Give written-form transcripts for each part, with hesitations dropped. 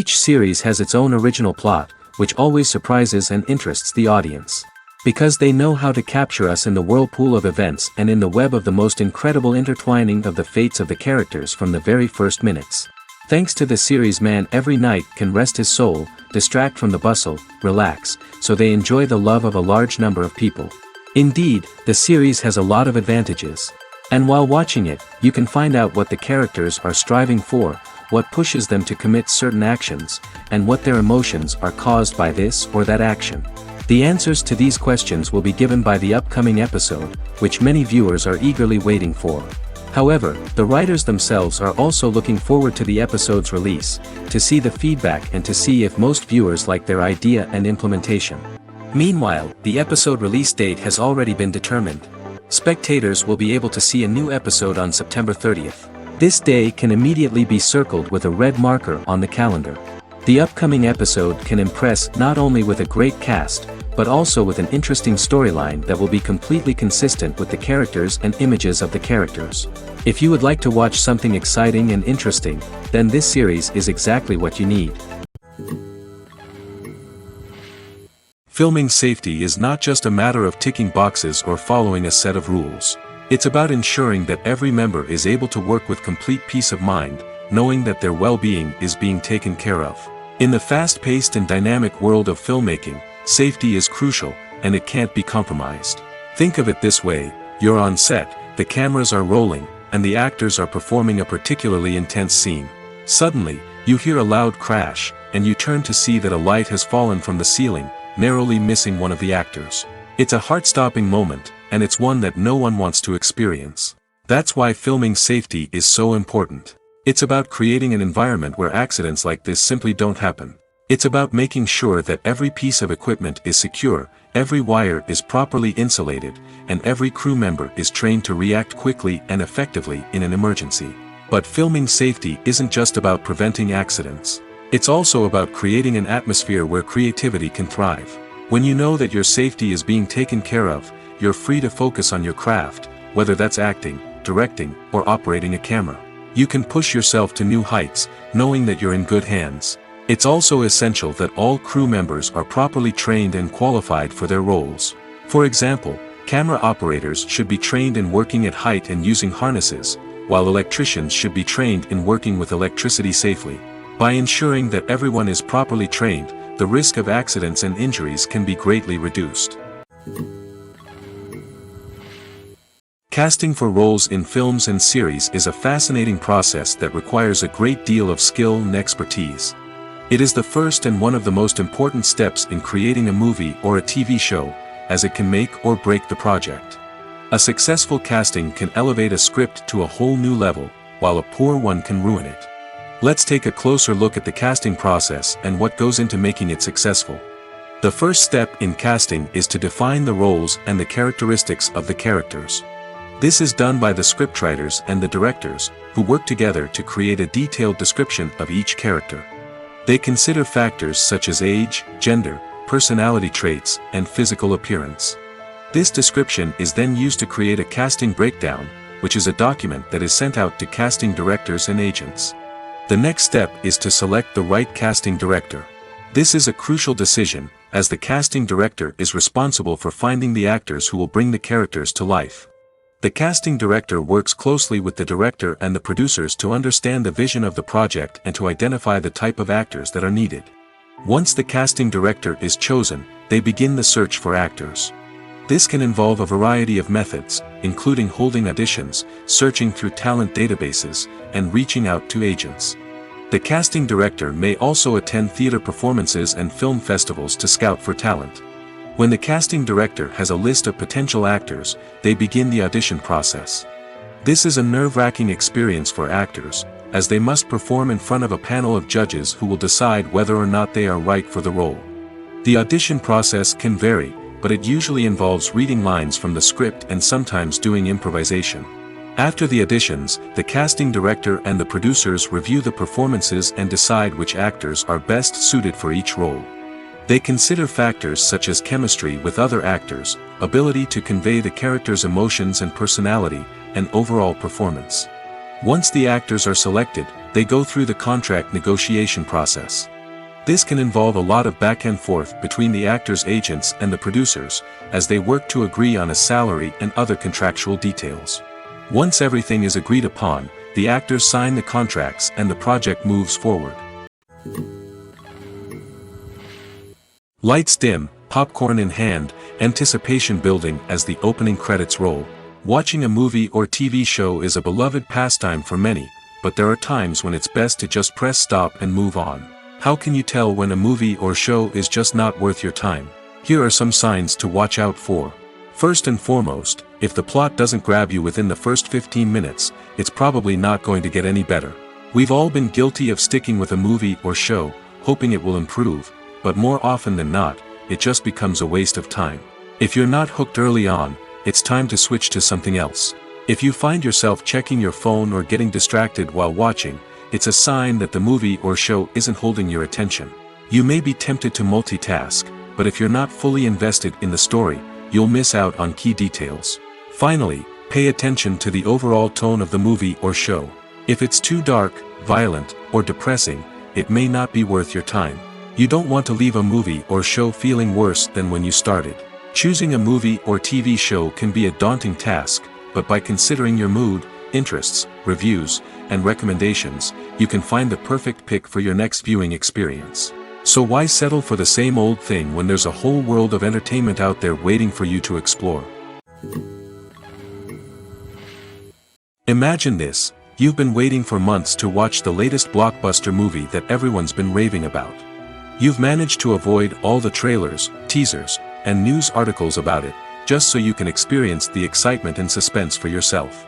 Each series has its own original plot, which always surprises and interests the audience. Because they know how to capture us in the whirlpool of events and in the web of the most incredible intertwining of the fates of the characters from the very first minutes. Thanks to the series, man every night can rest his soul, distract from the bustle, relax, so they enjoy the love of a large number of people. Indeed, the series has a lot of advantages. And while watching it, you can find out what the characters are striving for, what pushes them to commit certain actions, and what their emotions are caused by this or that action. The answers to these questions will be given by the upcoming episode, which many viewers are eagerly waiting for. However, the writers themselves are also looking forward to the episode's release, to see the feedback and to see if most viewers like their idea and implementation. Meanwhile, the episode release date has already been determined. Spectators will be able to see a new episode on September 30th. This day can immediately be circled with a red marker on the calendar. The upcoming episode can impress not only with a great cast, but also with an interesting storyline that will be completely consistent with the characters and images of the characters. If you would like to watch something exciting and interesting, then this series is exactly what you need. Filming safety is not just a matter of ticking boxes or following a set of rules. It's about ensuring that every member is able to work with complete peace of mind, knowing that their well-being is being taken care of. In the fast-paced and dynamic world of filmmaking, safety is crucial, and it can't be compromised. Think of it this way: you're on set, the cameras are rolling, and the actors are performing a particularly intense scene. Suddenly, you hear a loud crash, and you turn to see that a light has fallen from the ceiling, narrowly missing one of the actors. It's a heart-stopping moment, and it's one that no one wants to experience. That's why filming safety is so important. It's about creating an environment where accidents like this simply don't happen. It's about making sure that every piece of equipment is secure, every wire is properly insulated, and every crew member is trained to react quickly and effectively in an emergency. But filming safety isn't just about preventing accidents. It's also about creating an atmosphere where creativity can thrive. When you know that your safety is being taken care of, you're free to focus on your craft, whether that's acting, directing, or operating a camera. You can push yourself to new heights, knowing that you're in good hands. It's also essential that all crew members are properly trained and qualified for their roles. For example, camera operators should be trained in working at height and using harnesses, while electricians should be trained in working with electricity safely. By ensuring that everyone is properly trained, the risk of accidents and injuries can be greatly reduced. Casting for roles in films and series is a fascinating process that requires a great deal of skill and expertise. It is the first and one of the most important steps in creating a movie or a TV show, as it can make or break the project. A successful casting can elevate a script to a whole new level, while a poor one can ruin it. Let's take a closer look at the casting process and what goes into making it successful. The first step in casting is to define the roles and the characteristics of the characters. This is done by the scriptwriters and the directors, who work together to create a detailed description of each character. They consider factors such as age, gender, personality traits, and physical appearance. This description is then used to create a casting breakdown, which is a document that is sent out to casting directors and agents. The next step is to select the right casting director. This is a crucial decision, as the casting director is responsible for finding the actors who will bring the characters to life. The casting director works closely with the director and the producers to understand the vision of the project and to identify the type of actors that are needed. Once the casting director is chosen, they begin the search for actors. This can involve a variety of methods, including holding auditions, searching through talent databases, and reaching out to agents. The casting director may also attend theater performances and film festivals to scout for talent. When the casting director has a list of potential actors, they begin the audition process. This is a nerve-wracking experience for actors, as they must perform in front of a panel of judges who will decide whether or not they are right for the role. The audition process can vary, but it usually involves reading lines from the script and sometimes doing improvisation. After the auditions, the casting director and the producers review the performances and decide which actors are best suited for each role. They consider factors such as chemistry with other actors, ability to convey the character's emotions and personality, and overall performance. Once the actors are selected, they go through the contract negotiation process. This can involve a lot of back and forth between the actors' agents and the producers, as they work to agree on a salary and other contractual details. Once everything is agreed upon, the actors sign the contracts and the project moves forward. Lights dim, popcorn in hand, anticipation building as the opening credits roll. Watching a movie or TV show is a beloved pastime for many, but there are times when it's best to just press stop and move on. How can you tell when a movie or show is just not worth your time? Here are some signs to watch out for. First and foremost, if the plot doesn't grab you within the first 15 minutes, it's probably not going to get any better. We've all been guilty of sticking with a movie or show, hoping it will improve, but more often than not, it just becomes a waste of time. If you're not hooked early on, it's time to switch to something else. If you find yourself checking your phone or getting distracted while watching, it's a sign that the movie or show isn't holding your attention. You may be tempted to multitask, but if you're not fully invested in the story, you'll miss out on key details. Finally, pay attention to the overall tone of the movie or show. If it's too dark, violent, or depressing, it may not be worth your time. You don't want to leave a movie or show feeling worse than when you started. Choosing a movie or TV show can be a daunting task, but by considering your mood, interests, reviews, and recommendations, you can find the perfect pick for your next viewing experience. So why settle for the same old thing when there's a whole world of entertainment out there waiting for you to explore? Imagine this: you've been waiting for months to watch the latest blockbuster movie that everyone's been raving about. You've managed to avoid all the trailers, teasers, and news articles about it, just so you can experience the excitement and suspense for yourself.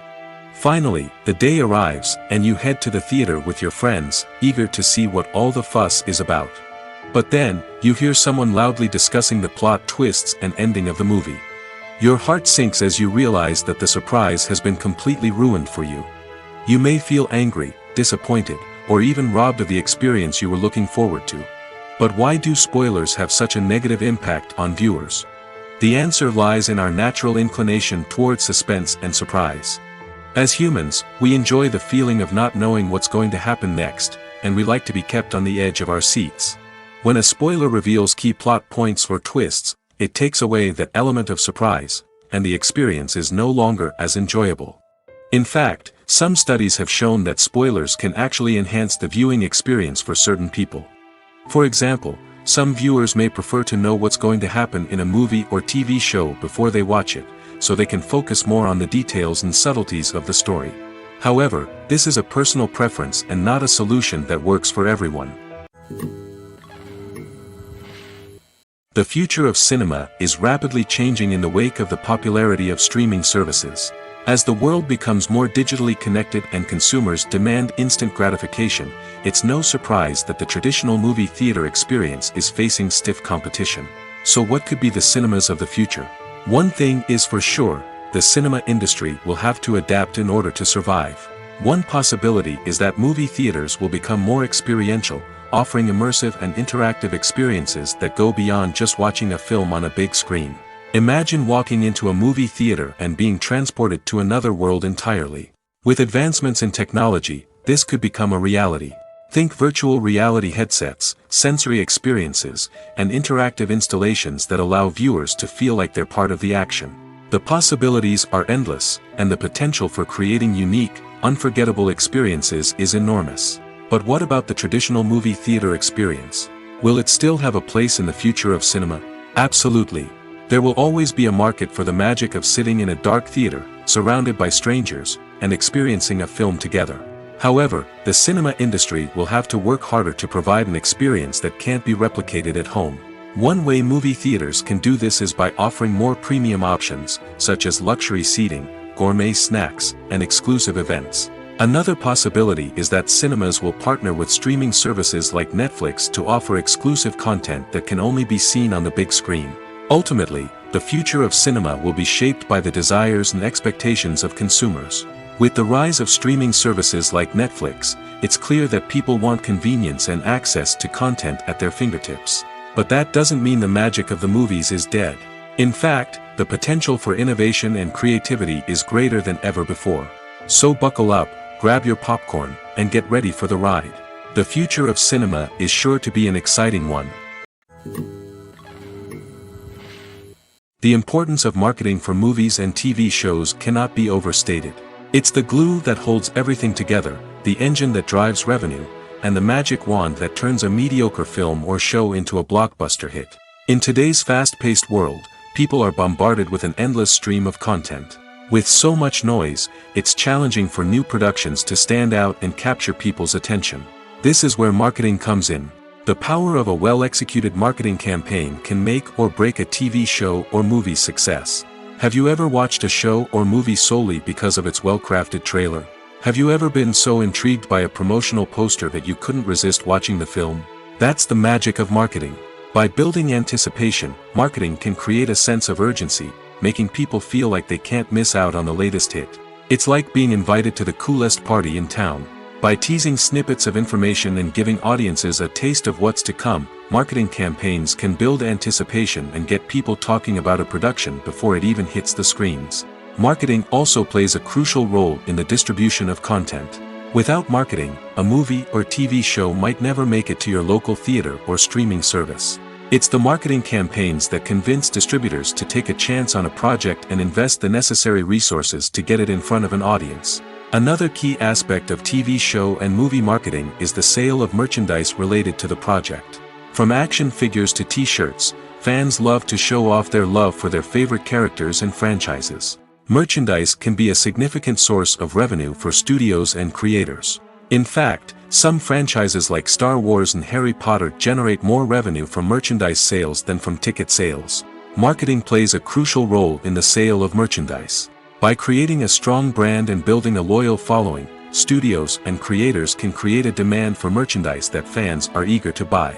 Finally, the day arrives, and you head to the theater with your friends, eager to see what all the fuss is about. But then, you hear someone loudly discussing the plot twists and ending of the movie. Your heart sinks as you realize that the surprise has been completely ruined for you. You may feel angry, disappointed, or even robbed of the experience you were looking forward to. But why do spoilers have such a negative impact on viewers? The answer lies in our natural inclination towards suspense and surprise. As humans, we enjoy the feeling of not knowing what's going to happen next, and we like to be kept on the edge of our seats. When a spoiler reveals key plot points or twists, it takes away that element of surprise, and the experience is no longer as enjoyable. In fact, some studies have shown that spoilers can actually enhance the viewing experience for certain people. For example, some viewers may prefer to know what's going to happen in a movie or TV show before they watch it, so they can focus more on the details and subtleties of the story. However, this is a personal preference and not a solution that works for everyone. The future of cinema is rapidly changing in the wake of the popularity of streaming services. As the world becomes more digitally connected and consumers demand instant gratification, it's no surprise that the traditional movie theater experience is facing stiff competition. So what could be the cinemas of the future? One thing is for sure: the cinema industry will have to adapt in order to survive. One possibility is that movie theaters will become more experiential, offering immersive and interactive experiences that go beyond just watching a film on a big screen. Imagine walking into a movie theater and being transported to another world entirely. With advancements in technology, this could become a reality. Think virtual reality headsets, sensory experiences, and interactive installations that allow viewers to feel like they're part of the action. The possibilities are endless, and the potential for creating unique, unforgettable experiences is enormous. But what about the traditional movie theater experience? Will it still have a place in the future of cinema? Absolutely. There will always be a market for the magic of sitting in a dark theater, surrounded by strangers, and experiencing a film together. However, the cinema industry will have to work harder to provide an experience that can't be replicated at home. One way movie theaters can do this is by offering more premium options, such as luxury seating, gourmet snacks, and exclusive events. Another possibility is that cinemas will partner with streaming services like Netflix to offer exclusive content that can only be seen on the big screen. Ultimately, the future of cinema will be shaped by the desires and expectations of consumers. With the rise of streaming services like Netflix, it's clear that people want convenience and access to content at their fingertips. But that doesn't mean the magic of the movies is dead. In fact, the potential for innovation and creativity is greater than ever before. So buckle up, grab your popcorn, and get ready for the ride. The future of cinema is sure to be an exciting one. The importance of marketing for movies and TV shows cannot be overstated. It's the glue that holds everything together, the engine that drives revenue, and the magic wand that turns a mediocre film or show into a blockbuster hit. In today's fast-paced world, people are bombarded with an endless stream of content. With so much noise, it's challenging for new productions to stand out and capture people's attention. This is where marketing comes in. The power of a well-executed marketing campaign can make or break a TV show or movie's success. Have you ever watched a show or movie solely because of its well-crafted trailer? Have you ever been so intrigued by a promotional poster that you couldn't resist watching the film? That's the magic of marketing. By building anticipation, marketing can create a sense of urgency, making people feel like they can't miss out on the latest hit. It's like being invited to the coolest party in town. By teasing snippets of information and giving audiences a taste of what's to come, marketing campaigns can build anticipation and get people talking about a production before it even hits the screens. Marketing also plays a crucial role in the distribution of content. Without marketing, a movie or TV show might never make it to your local theater or streaming service. It's the marketing campaigns that convince distributors to take a chance on a project and invest the necessary resources to get it in front of an audience. Another key aspect of TV show and movie marketing is the sale of merchandise related to the project. From action figures to t-shirts, fans love to show off their love for their favorite characters and franchises. Merchandise can be a significant source of revenue for studios and creators. In fact, some franchises like Star Wars and Harry Potter generate more revenue from merchandise sales than from ticket sales. Marketing plays a crucial role in the sale of merchandise. By creating a strong brand and building a loyal following, studios and creators can create a demand for merchandise that fans are eager to buy.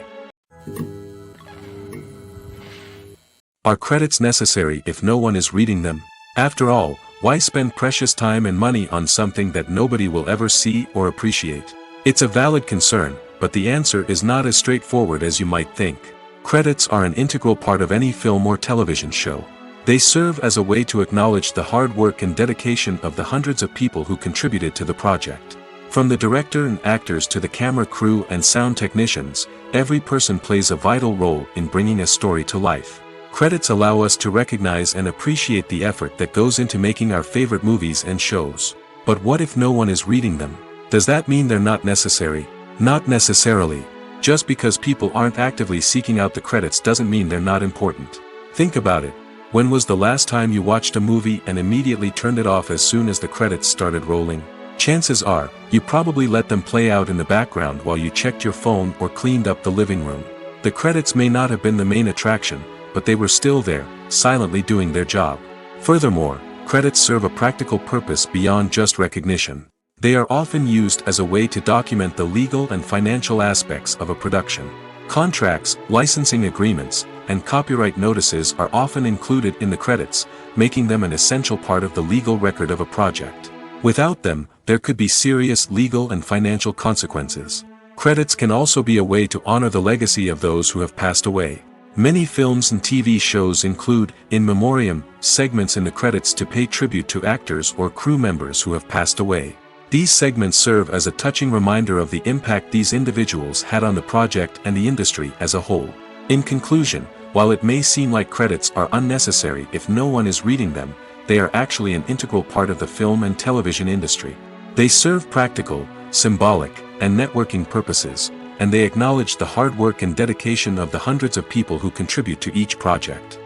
Are credits necessary if no one is reading them? After all, why spend precious time and money on something that nobody will ever see or appreciate? It's a valid concern, but the answer is not as straightforward as you might think. Credits are an integral part of any film or television show. They serve as a way to acknowledge the hard work and dedication of the hundreds of people who contributed to the project. From the director and actors to the camera crew and sound technicians, every person plays a vital role in bringing a story to life. Credits allow us to recognize and appreciate the effort that goes into making our favorite movies and shows. But what if no one is reading them? Does that mean they're not necessary? Not necessarily. Just because people aren't actively seeking out the credits doesn't mean they're not important. Think about it. When was the last time you watched a movie and immediately turned it off as soon as the credits started rolling? Chances are, you probably let them play out in the background while you checked your phone or cleaned up the living room. The credits may not have been the main attraction, but they were still there, silently doing their job. Furthermore, credits serve a practical purpose beyond just recognition. They are often used as a way to document the legal and financial aspects of a production. Contracts, licensing agreements, and copyright notices are often included in the credits, making them an essential part of the legal record of a project. Without them, there could be serious legal and financial consequences. Credits can also be a way to honor the legacy of those who have passed away. Many films and TV shows include, in memoriam, segments in the credits to pay tribute to actors or crew members who have passed away. These segments serve as a touching reminder of the impact these individuals had on the project and the industry as a whole. In conclusion, while it may seem like credits are unnecessary if no one is reading them, they are actually an integral part of the film and television industry. They serve practical, symbolic, and networking purposes, and they acknowledge the hard work and dedication of the hundreds of people who contribute to each project.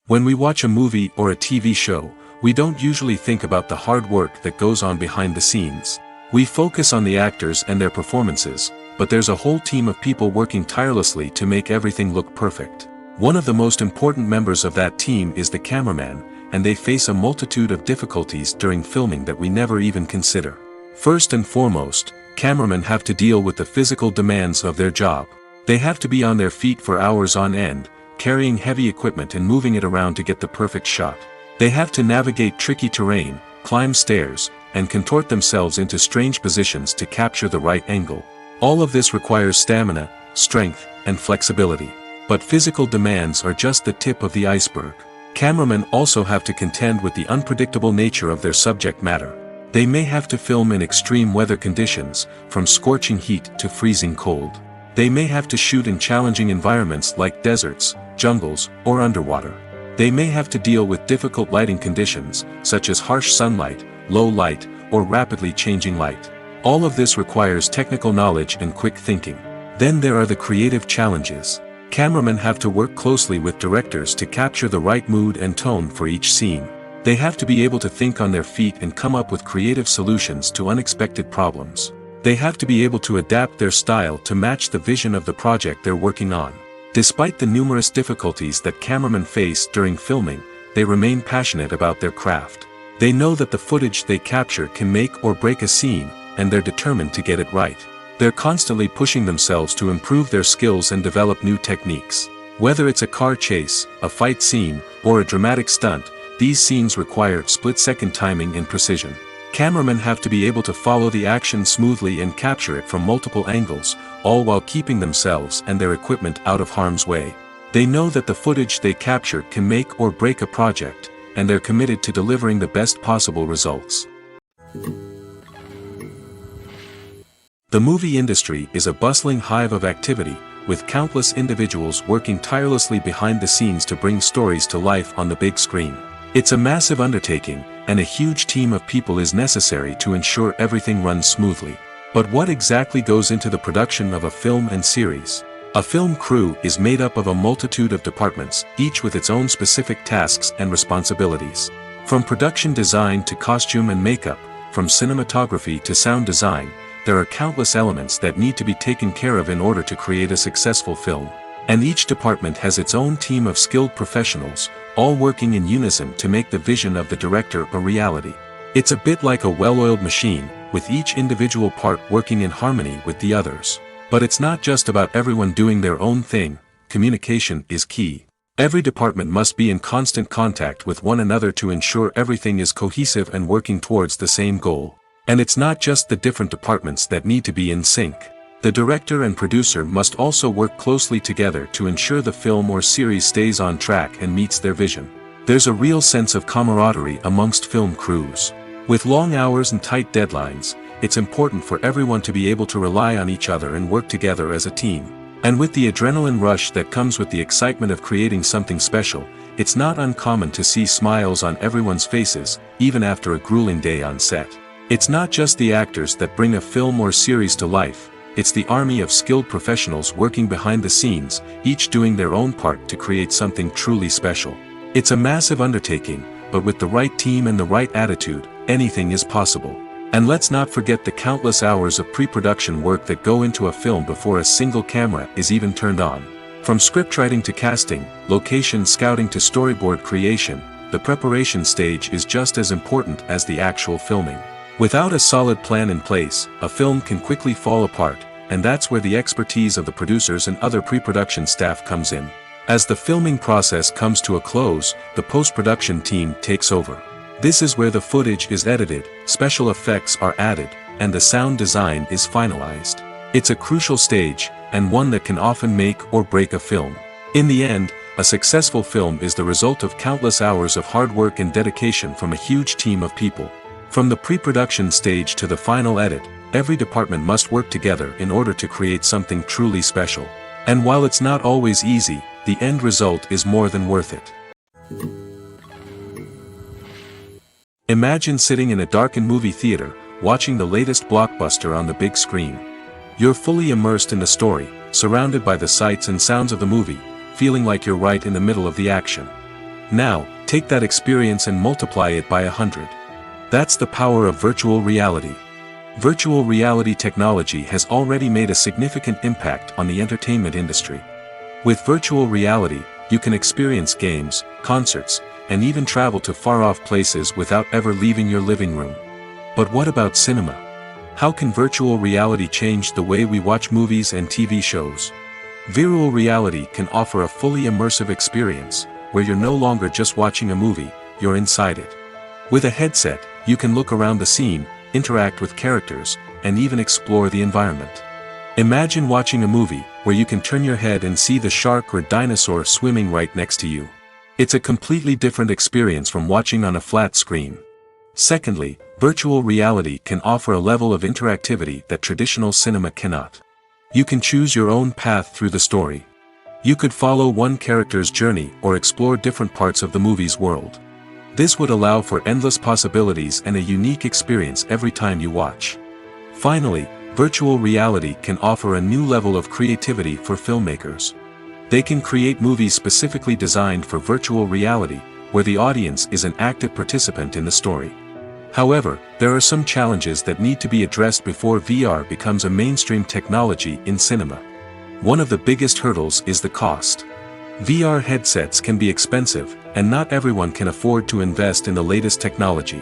When we watch a movie or a TV show, we don't usually think about the hard work that goes on behind the scenes. We focus on the actors and their performances, but there's a whole team of people working tirelessly to make everything look perfect. One of the most important members of that team is the cameraman, and they face a multitude of difficulties during filming that we never even consider. First and foremost, cameramen have to deal with the physical demands of their job. They have to be on their feet for hours on end, carrying heavy equipment and moving it around to get the perfect shot. They have to navigate tricky terrain, climb stairs, and contort themselves into strange positions to capture the right angle. All of this requires stamina, strength, and flexibility. But physical demands are just the tip of the iceberg. Cameramen also have to contend with the unpredictable nature of their subject matter. They may have to film in extreme weather conditions, from scorching heat to freezing cold. They may have to shoot in challenging environments like deserts, jungles, or underwater. They may have to deal with difficult lighting conditions, such as harsh sunlight, low light, or rapidly changing light. All of this requires technical knowledge and quick thinking. Then there are the creative challenges. Cameramen have to work closely with directors to capture the right mood and tone for each scene. They have to be able to think on their feet and come up with creative solutions to unexpected problems. They have to be able to adapt their style to match the vision of the project they're working on. Despite the numerous difficulties that cameramen face during filming, they remain passionate about their craft. They know that the footage they capture can make or break a scene, and they're determined to get it right. They're constantly pushing themselves to improve their skills and develop new techniques. Whether it's a car chase, a fight scene, or a dramatic stunt, these scenes require split-second timing and precision. Cameramen have to be able to follow the action smoothly and capture it from multiple angles, all while keeping themselves and their equipment out of harm's way. They know that the footage they capture can make or break a project, and they're committed to delivering the best possible results. The movie industry is a bustling hive of activity, with countless individuals working tirelessly behind the scenes to bring stories to life on the big screen. It's a massive undertaking, and a huge team of people is necessary to ensure everything runs smoothly. But what exactly goes into the production of a film and series? A film crew is made up of a multitude of departments, each with its own specific tasks and responsibilities. From production design to costume and makeup, from cinematography to sound design, there are countless elements that need to be taken care of in order to create a successful film. And each department has its own team of skilled professionals, all working in unison to make the vision of the director a reality. It's a bit like a well-oiled machine, with each individual part working in harmony with the others. But it's not just about everyone doing their own thing. Communication is key. Every department must be in constant contact with one another to ensure everything is cohesive and working towards the same goal. And it's not just the different departments that need to be in sync. The director and producer must also work closely together to ensure the film or series stays on track and meets their vision. There's a real sense of camaraderie amongst film crews. With long hours and tight deadlines, it's important for everyone to be able to rely on each other and work together as a team. And with the adrenaline rush that comes with the excitement of creating something special, it's not uncommon to see smiles on everyone's faces, even after a grueling day on set. It's not just the actors that bring a film or series to life. It's the army of skilled professionals working behind the scenes, each doing their own part to create something truly special. It's a massive undertaking, but with the right team and the right attitude, anything is possible. And let's not forget the countless hours of pre-production work that go into a film before a single camera is even turned on. From scriptwriting to casting, location scouting to storyboard creation, the preparation stage is just as important as the actual filming. Without a solid plan in place, a film can quickly fall apart, and that's where the expertise of the producers and other pre-production staff comes in. As the filming process comes to a close, the post-production team takes over. This is where the footage is edited, special effects are added, and the sound design is finalized. It's a crucial stage, and one that can often make or break a film. In the end, a successful film is the result of countless hours of hard work and dedication from a huge team of people. From the pre-production stage to the final edit, every department must work together in order to create something truly special. And while it's not always easy, the end result is more than worth it. Imagine sitting in a darkened movie theater, watching the latest blockbuster on the big screen. You're fully immersed in the story, surrounded by the sights and sounds of the movie, feeling like you're right in the middle of the action. Now, take that experience and multiply it by 100. That's the power of virtual reality. Virtual reality technology has already made a significant impact on the entertainment industry. With virtual reality, you can experience games, concerts, and even travel to far-off places without ever leaving your living room. But what about cinema? How can virtual reality change the way we watch movies and TV shows? Virtual reality can offer a fully immersive experience, where you're no longer just watching a movie, you're inside it. With a headset, you can look around the scene, interact with characters, and even explore the environment. Imagine watching a movie where you can turn your head and see the shark or dinosaur swimming right next to you. It's a completely different experience from watching on a flat screen. Secondly, virtual reality can offer a level of interactivity that traditional cinema cannot. You can choose your own path through the story. You could follow one character's journey or explore different parts of the movie's world. This would allow for endless possibilities and a unique experience every time you watch. Finally, virtual reality can offer a new level of creativity for filmmakers. They can create movies specifically designed for virtual reality, where the audience is an active participant in the story. However, there are some challenges that need to be addressed before VR becomes a mainstream technology in cinema. One of the biggest hurdles is the cost. VR headsets can be expensive, and not everyone can afford to invest in the latest technology.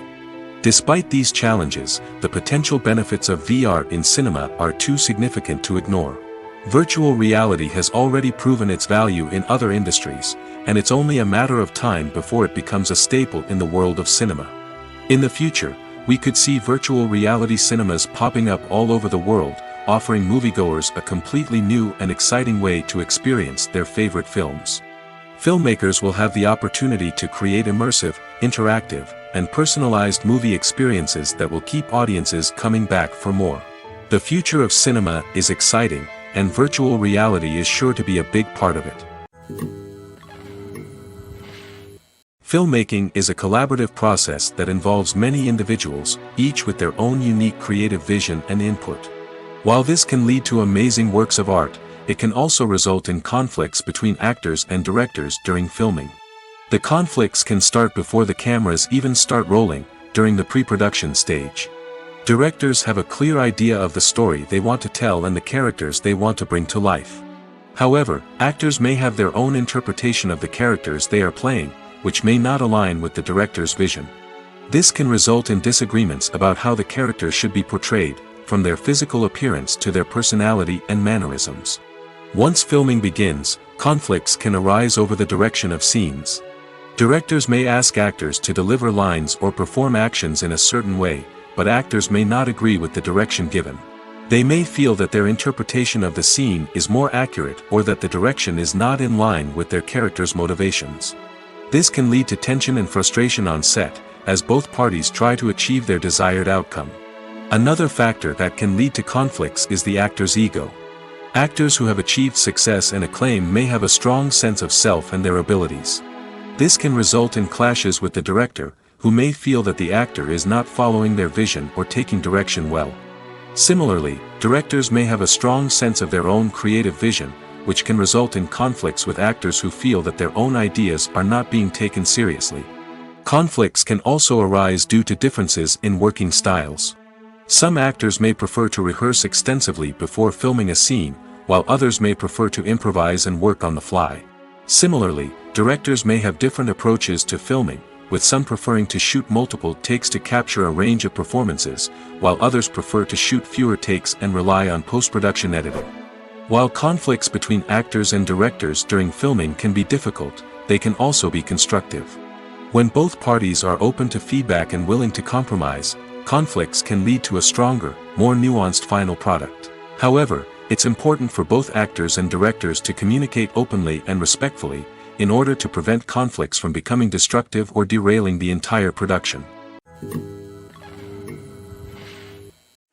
Despite these challenges, the potential benefits of VR in cinema are too significant to ignore. Virtual reality has already proven its value in other industries, and it's only a matter of time before it becomes a staple in the world of cinema. In the future, we could see virtual reality cinemas popping up all over the world, offering moviegoers a completely new and exciting way to experience their favorite films. Filmmakers will have the opportunity to create immersive, interactive, and personalized movie experiences that will keep audiences coming back for more. The future of cinema is exciting, and virtual reality is sure to be a big part of it. Filmmaking is a collaborative process that involves many individuals, each with their own unique creative vision and input. While this can lead to amazing works of art, it can also result in conflicts between actors and directors during filming. The conflicts can start before the cameras even start rolling, during the pre-production stage. Directors have a clear idea of the story they want to tell and the characters they want to bring to life. However, actors may have their own interpretation of the characters they are playing, which may not align with the director's vision. This can result in disagreements about how the characters should be portrayed, from their physical appearance to their personality and mannerisms. Once filming begins, conflicts can arise over the direction of scenes. Directors may ask actors to deliver lines or perform actions in a certain way, but actors may not agree with the direction given. They may feel that their interpretation of the scene is more accurate or that the direction is not in line with their character's motivations. This can lead to tension and frustration on set, as both parties try to achieve their desired outcome. Another factor that can lead to conflicts is the actor's ego. Actors who have achieved success and acclaim may have a strong sense of self and their abilities. This can result in clashes with the director, who may feel that the actor is not following their vision or taking direction well. Similarly, directors may have a strong sense of their own creative vision, which can result in conflicts with actors who feel that their own ideas are not being taken seriously. Conflicts can also arise due to differences in working styles. Some actors may prefer to rehearse extensively before filming a scene, while others may prefer to improvise and work on the fly. Similarly, directors may have different approaches to filming, with some preferring to shoot multiple takes to capture a range of performances, while others prefer to shoot fewer takes and rely on post-production editing. While conflicts between actors and directors during filming can be difficult, they can also be constructive. When both parties are open to feedback and willing to compromise, conflicts can lead to a stronger, more nuanced final product. However, it's important for both actors and directors to communicate openly and respectfully, in order to prevent conflicts from becoming destructive or derailing the entire production.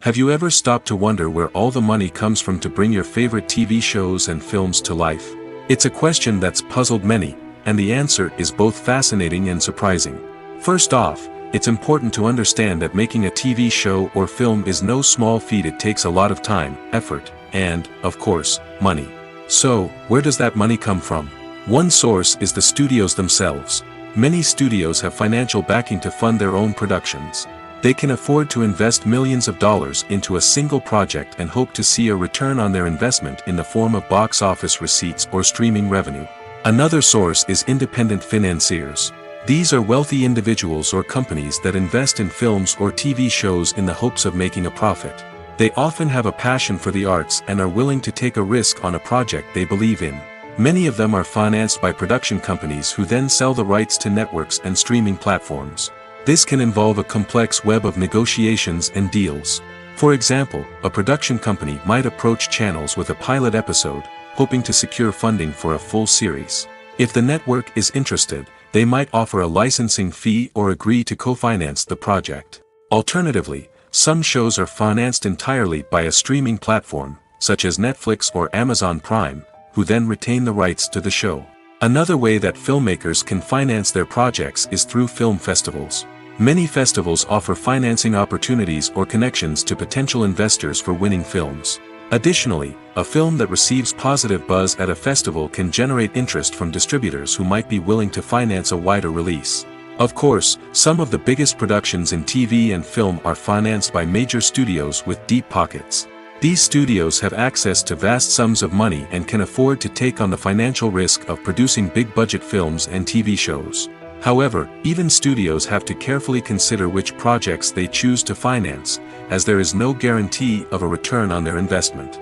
Have you ever stopped to wonder where all the money comes from to bring your favorite TV shows and films to life? It's a question that's puzzled many, and the answer is both fascinating and surprising. First off, it's important to understand that making a TV show or film is no small feat. It takes a lot of time, effort, and, of course, money. So, where does that money come from? One source is the studios themselves. Many studios have financial backing to fund their own productions. They can afford to invest millions of dollars into a single project and hope to see a return on their investment in the form of box office receipts or streaming revenue. Another source is independent financiers. These are wealthy individuals or companies that invest in films or TV shows in the hopes of making a profit. They often have a passion for the arts and are willing to take a risk on a project they believe in. Many of them are financed by production companies who then sell the rights to networks and streaming platforms. This can involve a complex web of negotiations and deals. For example, a production company might approach channels with a pilot episode, hoping to secure funding for a full series. If the network is interested, they might offer a licensing fee or agree to co-finance the project. Alternatively, some shows are financed entirely by a streaming platform, such as Netflix or Amazon Prime, who then retain the rights to the show. Another way that filmmakers can finance their projects is through film festivals. Many festivals offer financing opportunities or connections to potential investors for winning films. Additionally, a film that receives positive buzz at a festival can generate interest from distributors who might be willing to finance a wider release. Of course, some of the biggest productions in TV and film are financed by major studios with deep pockets. These studios have access to vast sums of money and can afford to take on the financial risk of producing big-budget films and TV shows. However, even studios have to carefully consider which projects they choose to finance, as there is no guarantee of a return on their investment.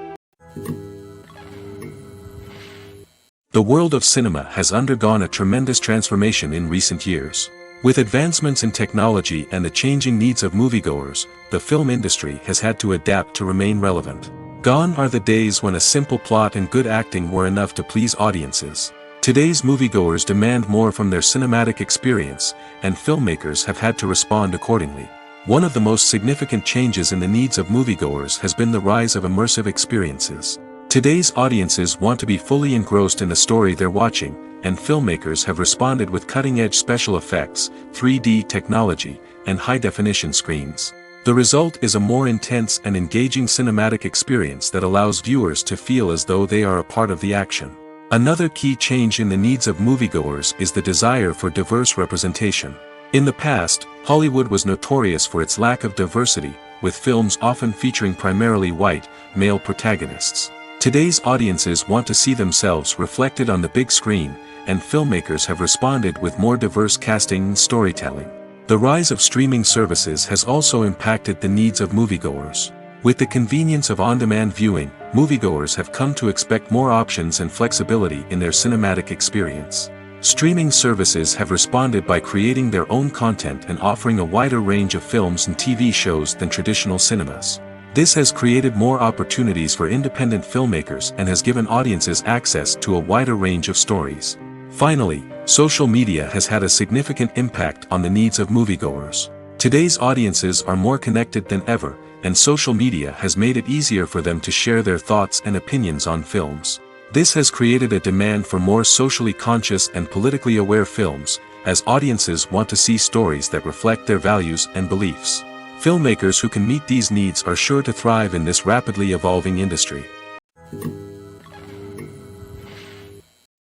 The world of cinema has undergone a tremendous transformation in recent years. With advancements in technology and the changing needs of moviegoers, the film industry has had to adapt to remain relevant. Gone are the days when a simple plot and good acting were enough to please audiences. Today's moviegoers demand more from their cinematic experience, and filmmakers have had to respond accordingly. One of the most significant changes in the needs of moviegoers has been the rise of immersive experiences. Today's audiences want to be fully engrossed in the story they're watching, and filmmakers have responded with cutting-edge special effects, 3D technology, and high-definition screens. The result is a more intense and engaging cinematic experience that allows viewers to feel as though they are a part of the action. Another key change in the needs of moviegoers is the desire for diverse representation. In the past, Hollywood was notorious for its lack of diversity, with films often featuring primarily white, male protagonists. Today's audiences want to see themselves reflected on the big screen, and filmmakers have responded with more diverse casting and storytelling. The rise of streaming services has also impacted the needs of moviegoers. With the convenience of on-demand viewing, moviegoers have come to expect more options and flexibility in their cinematic experience. Streaming services have responded by creating their own content and offering a wider range of films and TV shows than traditional cinemas. This has created more opportunities for independent filmmakers and has given audiences access to a wider range of stories. Finally, social media has had a significant impact on the needs of moviegoers. Today's audiences are more connected than ever, and social media has made it easier for them to share their thoughts and opinions on films. This has created a demand for more socially conscious and politically aware films, as audiences want to see stories that reflect their values and beliefs. Filmmakers who can meet these needs are sure to thrive in this rapidly evolving industry.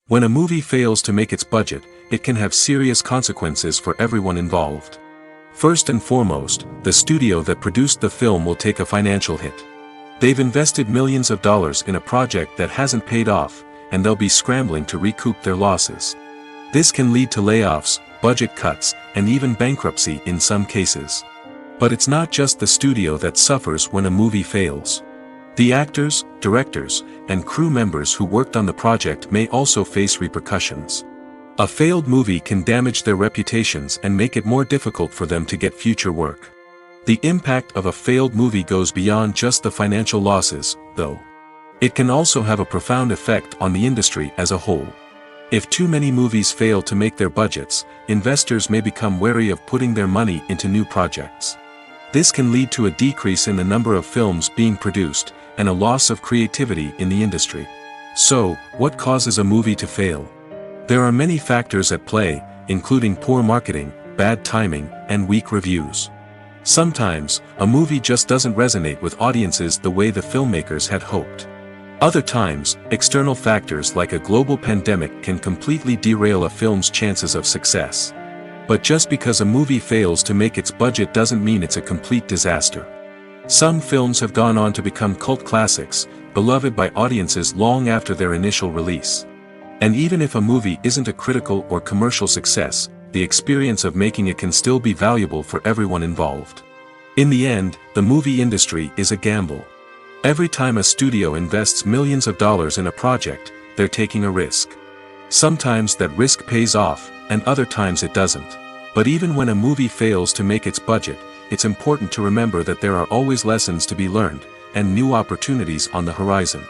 When a movie fails to make its budget, it can have serious consequences for everyone involved. First and foremost, the studio that produced the film will take a financial hit. They've invested millions of dollars in a project that hasn't paid off, and they'll be scrambling to recoup their losses. This can lead to layoffs, budget cuts, and even bankruptcy in some cases. But it's not just the studio that suffers when a movie fails. The actors, directors, and crew members who worked on the project may also face repercussions. A failed movie can damage their reputations and make it more difficult for them to get future work. The impact of a failed movie goes beyond just the financial losses, though. It can also have a profound effect on the industry as a whole. If too many movies fail to make their budgets, investors may become wary of putting their money into new projects. This can lead to a decrease in the number of films being produced, and a loss of creativity in the industry. So, what causes a movie to fail? There are many factors at play, including poor marketing, bad timing, and weak reviews. Sometimes, a movie just doesn't resonate with audiences the way the filmmakers had hoped. Other times, external factors like a global pandemic can completely derail a film's chances of success. But just because a movie fails to make its budget doesn't mean it's a complete disaster. Some films have gone on to become cult classics, beloved by audiences long after their initial release. And even if a movie isn't a critical or commercial success, the experience of making it can still be valuable for everyone involved. In the end, the movie industry is a gamble. Every time a studio invests millions of dollars in a project, they're taking a risk. Sometimes that risk pays off, and other times it doesn't. But even when a movie fails to make its budget, it's important to remember that there are always lessons to be learned, and new opportunities on the horizon.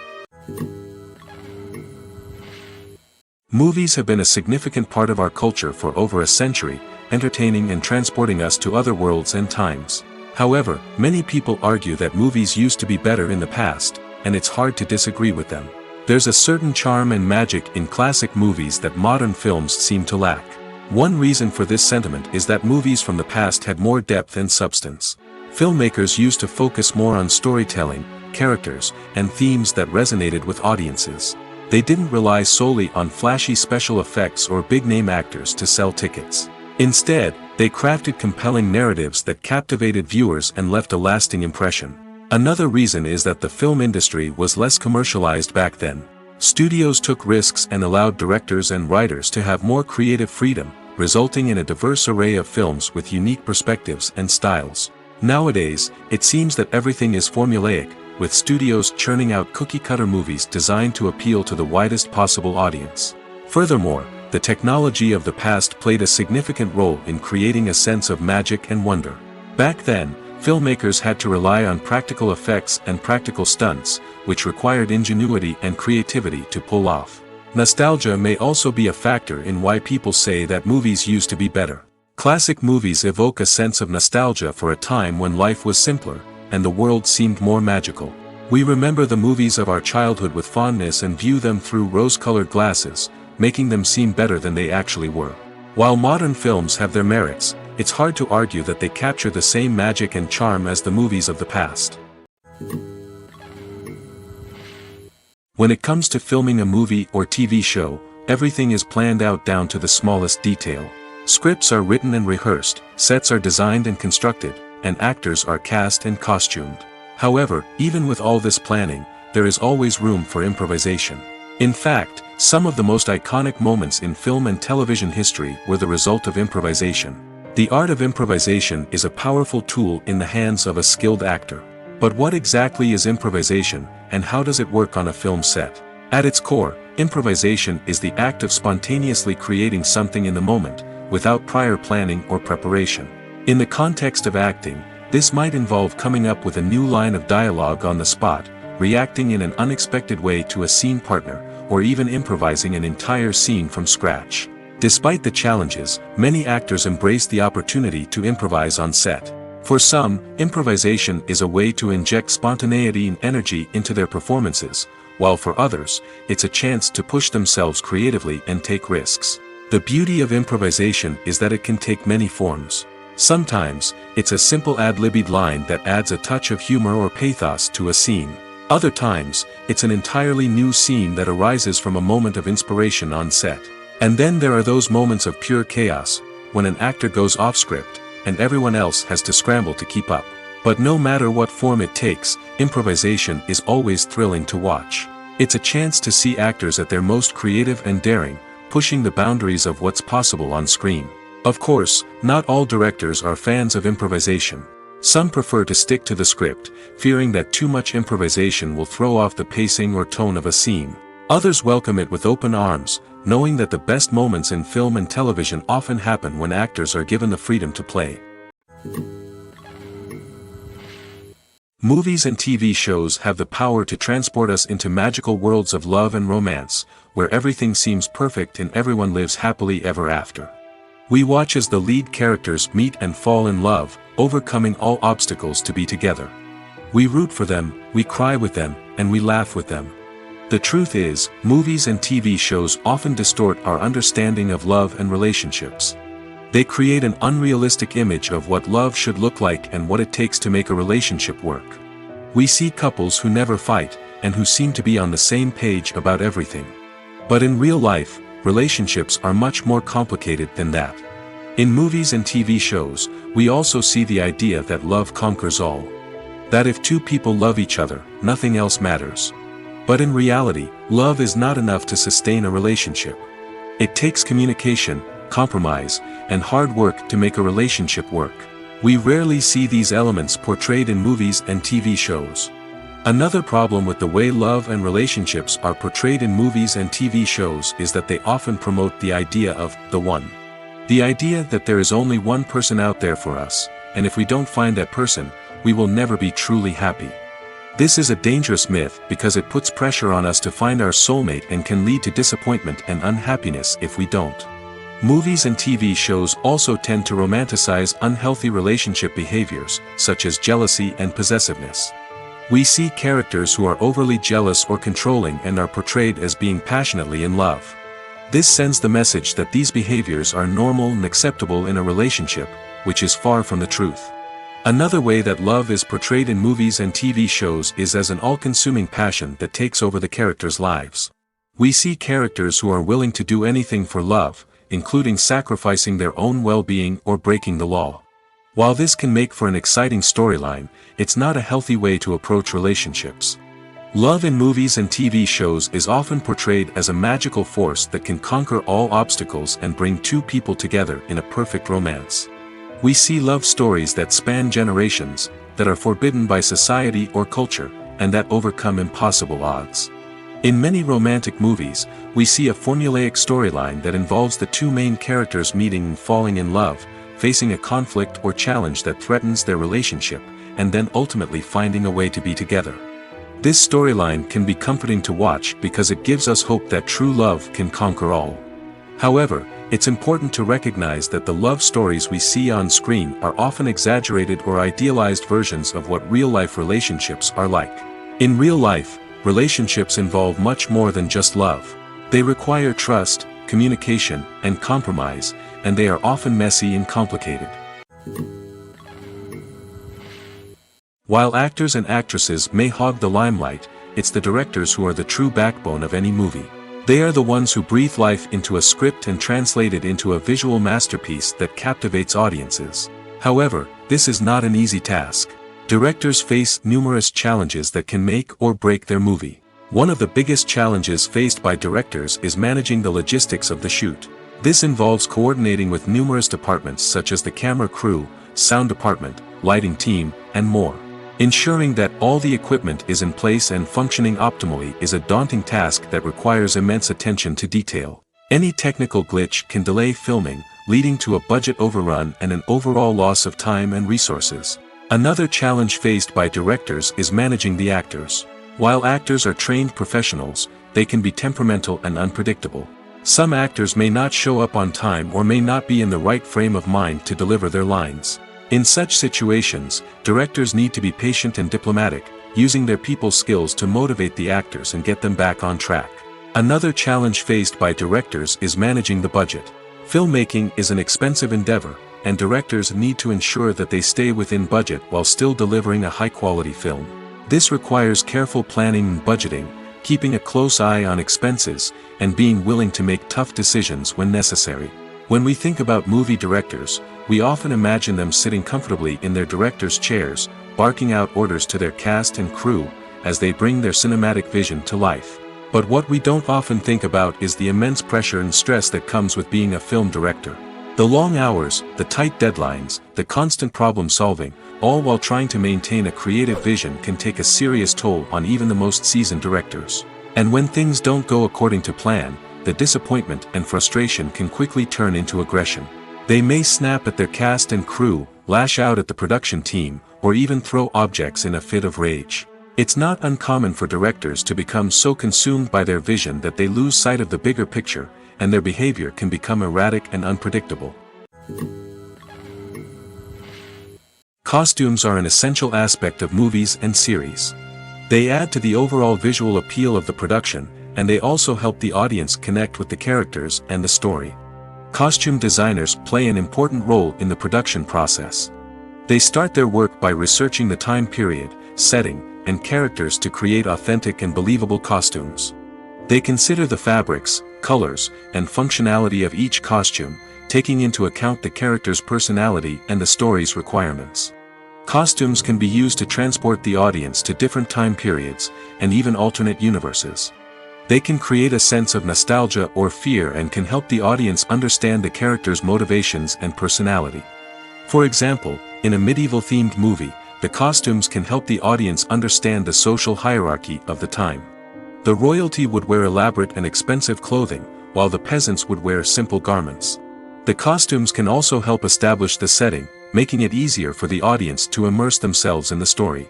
Movies have been a significant part of our culture for over a century, entertaining and transporting us to other worlds and times. However, many people argue that movies used to be better in the past, and it's hard to disagree with them. There's a certain charm and magic in classic movies that modern films seem to lack. One reason for this sentiment is that movies from the past had more depth and substance. Filmmakers used to focus more on storytelling, characters, and themes that resonated with audiences. They didn't rely solely on flashy special effects or big-name actors to sell tickets. Instead, they crafted compelling narratives that captivated viewers and left a lasting impression. Another reason is that the film industry was less commercialized back then. Studios took risks and allowed directors and writers to have more creative freedom, resulting in a diverse array of films with unique perspectives and styles. Nowadays, it seems that everything is formulaic, with studios churning out cookie-cutter movies designed to appeal to the widest possible audience. Furthermore, the technology of the past played a significant role in creating a sense of magic and wonder. Back then, filmmakers had to rely on practical effects and practical stunts, which required ingenuity and creativity to pull off. Nostalgia may also be a factor in why people say that movies used to be better. Classic movies evoke a sense of nostalgia for a time when life was simpler, and the world seemed more magical. We remember the movies of our childhood with fondness and view them through rose-colored glasses, making them seem better than they actually were. While modern films have their merits, it's hard to argue that they capture the same magic and charm as the movies of the past. When it comes to filming a movie or TV show, everything is planned out down to the smallest detail. Scripts are written and rehearsed, sets are designed and constructed, and actors are cast and costumed. However, even with all this planning, there is always room for improvisation. In fact, some of the most iconic moments in film and television history were the result of improvisation. The art of improvisation is a powerful tool in the hands of a skilled actor. But what exactly is improvisation, and how does it work on a film set? At its core, improvisation is the act of spontaneously creating something in the moment, without prior planning or preparation. In the context of acting, this might involve coming up with a new line of dialogue on the spot, reacting in an unexpected way to a scene partner, or even improvising an entire scene from scratch. Despite the challenges, many actors embrace the opportunity to improvise on set. For some, improvisation is a way to inject spontaneity and energy into their performances, while for others, it's a chance to push themselves creatively and take risks. The beauty of improvisation is that it can take many forms. Sometimes, it's a simple ad-libbed line that adds a touch of humor or pathos to a scene. Other times, it's an entirely new scene that arises from a moment of inspiration on set. And then there are those moments of pure chaos, when an actor goes off script, and everyone else has to scramble to keep up. But no matter what form it takes, improvisation is always thrilling to watch. It's a chance to see actors at their most creative and daring, pushing the boundaries of what's possible on screen. Of course, not all directors are fans of improvisation. Some prefer to stick to the script, fearing that too much improvisation will throw off the pacing or tone of a scene. Others welcome it with open arms, knowing that the best moments in film and television often happen when actors are given the freedom to play. Movies and TV shows have the power to transport us into magical worlds of love and romance, where everything seems perfect and everyone lives happily ever after. We watch as the lead characters meet and fall in love, overcoming all obstacles to be together. We root for them, we cry with them, and we laugh with them. The truth is, movies and TV shows often distort our understanding of love and relationships. They create an unrealistic image of what love should look like and what it takes to make a relationship work. We see couples who never fight, and who seem to be on the same page about everything. But in real life, relationships are much more complicated than that. In movies and TV shows, we also see the idea that love conquers all. That if two people love each other, nothing else matters. But in reality, love is not enough to sustain a relationship. It takes communication, compromise, and hard work to make a relationship work. We rarely see these elements portrayed in movies and TV shows. Another problem with the way love and relationships are portrayed in movies and TV shows is that they often promote the idea of the one. The idea that there is only one person out there for us, and if we don't find that person, we will never be truly happy. This is a dangerous myth because it puts pressure on us to find our soulmate and can lead to disappointment and unhappiness if we don't. Movies and TV shows also tend to romanticize unhealthy relationship behaviors, such as jealousy and possessiveness. We see characters who are overly jealous or controlling and are portrayed as being passionately in love. This sends the message that these behaviors are normal and acceptable in a relationship, which is far from the truth. Another way that love is portrayed in movies and TV shows is as an all-consuming passion that takes over the characters' lives. We see characters who are willing to do anything for love, including sacrificing their own well-being or breaking the law. While this can make for an exciting storyline, it's not a healthy way to approach relationships. Love in movies and TV shows is often portrayed as a magical force that can conquer all obstacles and bring two people together in a perfect romance. We see love stories that span generations, that are forbidden by society or culture, and that overcome impossible odds. In many romantic movies, we see a formulaic storyline that involves the two main characters meeting and falling in love, facing a conflict or challenge that threatens their relationship, and then ultimately finding a way to be together. This storyline can be comforting to watch because it gives us hope that true love can conquer all. However, it's important to recognize that the love stories we see on screen are often exaggerated or idealized versions of what real-life relationships are like. In real life, relationships involve much more than just love. They require trust, communication, and compromise, and they are often messy and complicated. While actors and actresses may hog the limelight, it's the directors who are the true backbone of any movie. They are the ones who breathe life into a script and translate it into a visual masterpiece that captivates audiences. However, this is not an easy task. Directors face numerous challenges that can make or break their movie. One of the biggest challenges faced by directors is managing the logistics of the shoot. This involves coordinating with numerous departments such as the camera crew, sound department, lighting team, and more. Ensuring that all the equipment is in place and functioning optimally is a daunting task that requires immense attention to detail. Any technical glitch can delay filming, leading to a budget overrun and an overall loss of time and resources. Another challenge faced by directors is managing the actors. While actors are trained professionals, they can be temperamental and unpredictable. Some actors may not show up on time or may not be in the right frame of mind to deliver their lines. In such situations, directors need to be patient and diplomatic, using their people skills to motivate the actors and get them back on track. Another challenge faced by directors is managing the budget. Filmmaking is an expensive endeavor, and directors need to ensure that they stay within budget while still delivering a high-quality film. This requires careful planning and budgeting, keeping a close eye on expenses, and being willing to make tough decisions when necessary. When we think about movie directors, we often imagine them sitting comfortably in their director's chairs, barking out orders to their cast and crew, as they bring their cinematic vision to life. But what we don't often think about is the immense pressure and stress that comes with being a film director. The long hours, the tight deadlines, the constant problem solving, all while trying to maintain a creative vision can take a serious toll on even the most seasoned directors. And when things don't go according to plan, the disappointment and frustration can quickly turn into aggression. They may snap at their cast and crew, lash out at the production team, or even throw objects in a fit of rage. It's not uncommon for directors to become so consumed by their vision that they lose sight of the bigger picture, and their behavior can become erratic and unpredictable. Costumes are an essential aspect of movies and series. They add to the overall visual appeal of the production, and they also help the audience connect with the characters and the story. Costume designers play an important role in the production process. They start their work by researching the time period, setting, and characters to create authentic and believable costumes. They consider the fabrics, colors, and functionality of each costume, taking into account the character's personality and the story's requirements. Costumes can be used to transport the audience to different time periods, and even alternate universes. They can create a sense of nostalgia or fear and can help the audience understand the character's motivations and personality. For example, in a medieval-themed movie, the costumes can help the audience understand the social hierarchy of the time. The royalty would wear elaborate and expensive clothing, while the peasants would wear simple garments. The costumes can also help establish the setting, making it easier for the audience to immerse themselves in the story.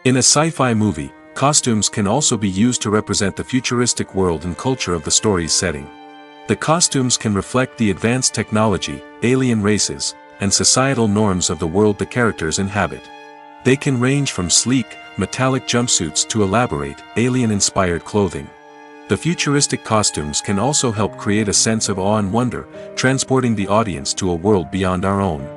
In a sci-fi movie, costumes can also be used to represent the futuristic world and culture of the story's setting. The costumes can reflect the advanced technology, alien races, and societal norms of the world the characters inhabit. They can range from sleek, metallic jumpsuits to elaborate, alien-inspired clothing. The futuristic costumes can also help create a sense of awe and wonder, transporting the audience to a world beyond our own.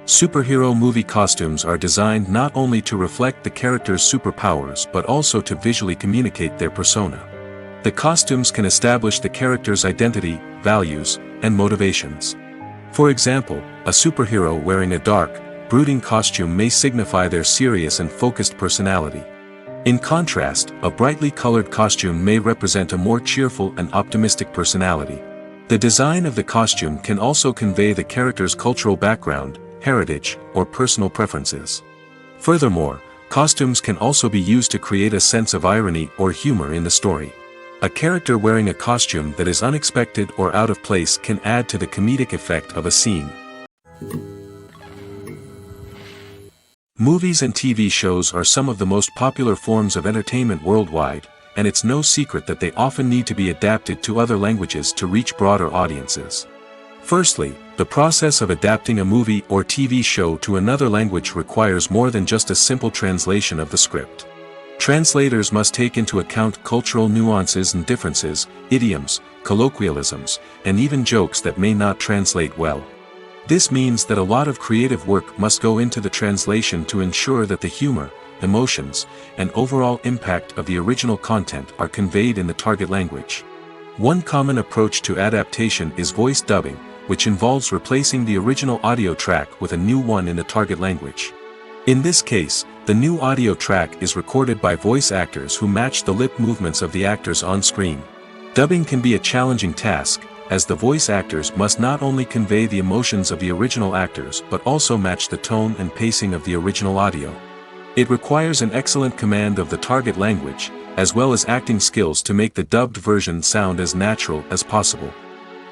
Superhero movie costumes are designed not only to reflect the character's superpowers but also to visually communicate their persona. The costumes can establish the character's identity, values, and motivations. For example, a superhero wearing a dark, brooding costume may signify their serious and focused personality. In contrast, a brightly colored costume may represent a more cheerful and optimistic personality. The design of the costume can also convey the character's cultural background, heritage, or personal preferences. Furthermore, costumes can also be used to create a sense of irony or humor in the story. A character wearing a costume that is unexpected or out of place can add to the comedic effect of a scene. Movies and TV shows are some of the most popular forms of entertainment worldwide, and it's no secret that they often need to be adapted to other languages to reach broader audiences. Firstly, the process of adapting a movie or TV show to another language requires more than just a simple translation of the script. Translators must take into account cultural nuances and differences, idioms, colloquialisms, and even jokes that may not translate well. This means that a lot of creative work must go into the translation to ensure that the humor, emotions, and overall impact of the original content are conveyed in the target language. One common approach to adaptation is voice dubbing, which involves replacing the original audio track with a new one in the target language. In this case, the new audio track is recorded by voice actors who match the lip movements of the actors on screen. Dubbing can be a challenging task, as the voice actors must not only convey the emotions of the original actors but also match the tone and pacing of the original audio. It requires an excellent command of the target language, as well as acting skills to make the dubbed version sound as natural as possible.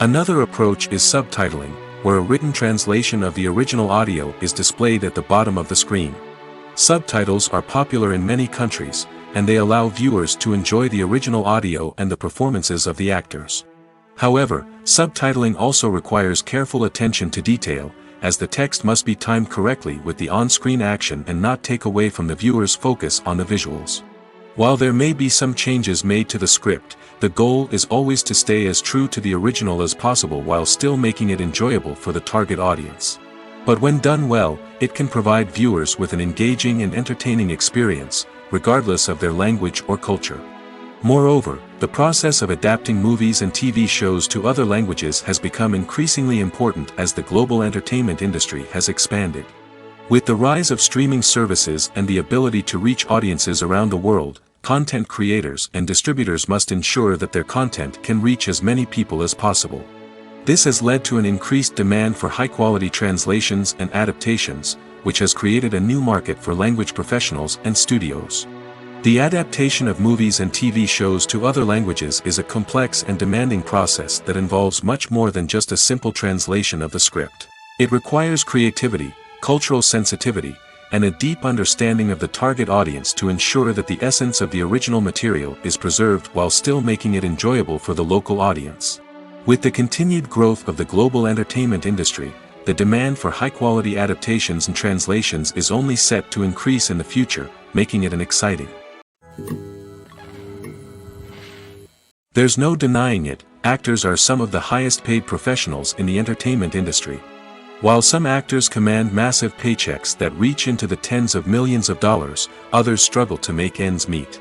Another approach is subtitling, where a written translation of the original audio is displayed at the bottom of the screen. Subtitles are popular in many countries, and they allow viewers to enjoy the original audio and the performances of the actors. However, subtitling also requires careful attention to detail, as the text must be timed correctly with the on-screen action and not take away from the viewer's focus on the visuals. While there may be some changes made to the script, the goal is always to stay as true to the original as possible while still making it enjoyable for the target audience. But when done well, it can provide viewers with an engaging and entertaining experience, regardless of their language or culture. Moreover, the process of adapting movies and TV shows to other languages has become increasingly important as the global entertainment industry has expanded. With the rise of streaming services and the ability to reach audiences around the world, content creators and distributors must ensure that their content can reach as many people as possible. This has led to an increased demand for high-quality translations and adaptations, which has created a new market for language professionals and studios. The adaptation of movies and TV shows to other languages is a complex and demanding process that involves much more than just a simple translation of the script. It requires creativity, cultural sensitivity, and a deep understanding of the target audience to ensure that the essence of the original material is preserved while still making it enjoyable for the local audience. With the continued growth of the global entertainment industry, the demand for high-quality adaptations and translations is only set to increase in the future, making it an exciting. There's no denying it, actors are some of the highest-paid professionals in the entertainment industry. While some actors command massive paychecks that reach into the tens of millions of dollars, others struggle to make ends meet.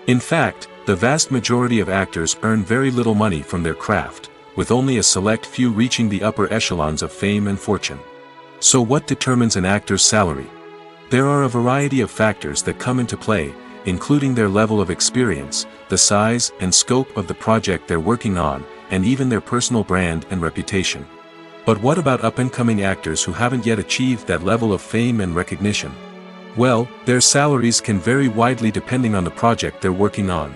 In fact, the vast majority of actors earn very little money from their craft, with only a select few reaching the upper echelons of fame and fortune. So what determines an actor's salary? There are a variety of factors that come into play, including their level of experience, the size and scope of the project they're working on, and even their personal brand and reputation. But what about up-and-coming actors who haven't yet achieved that level of fame and recognition? Well, their salaries can vary widely depending on the project they're working on.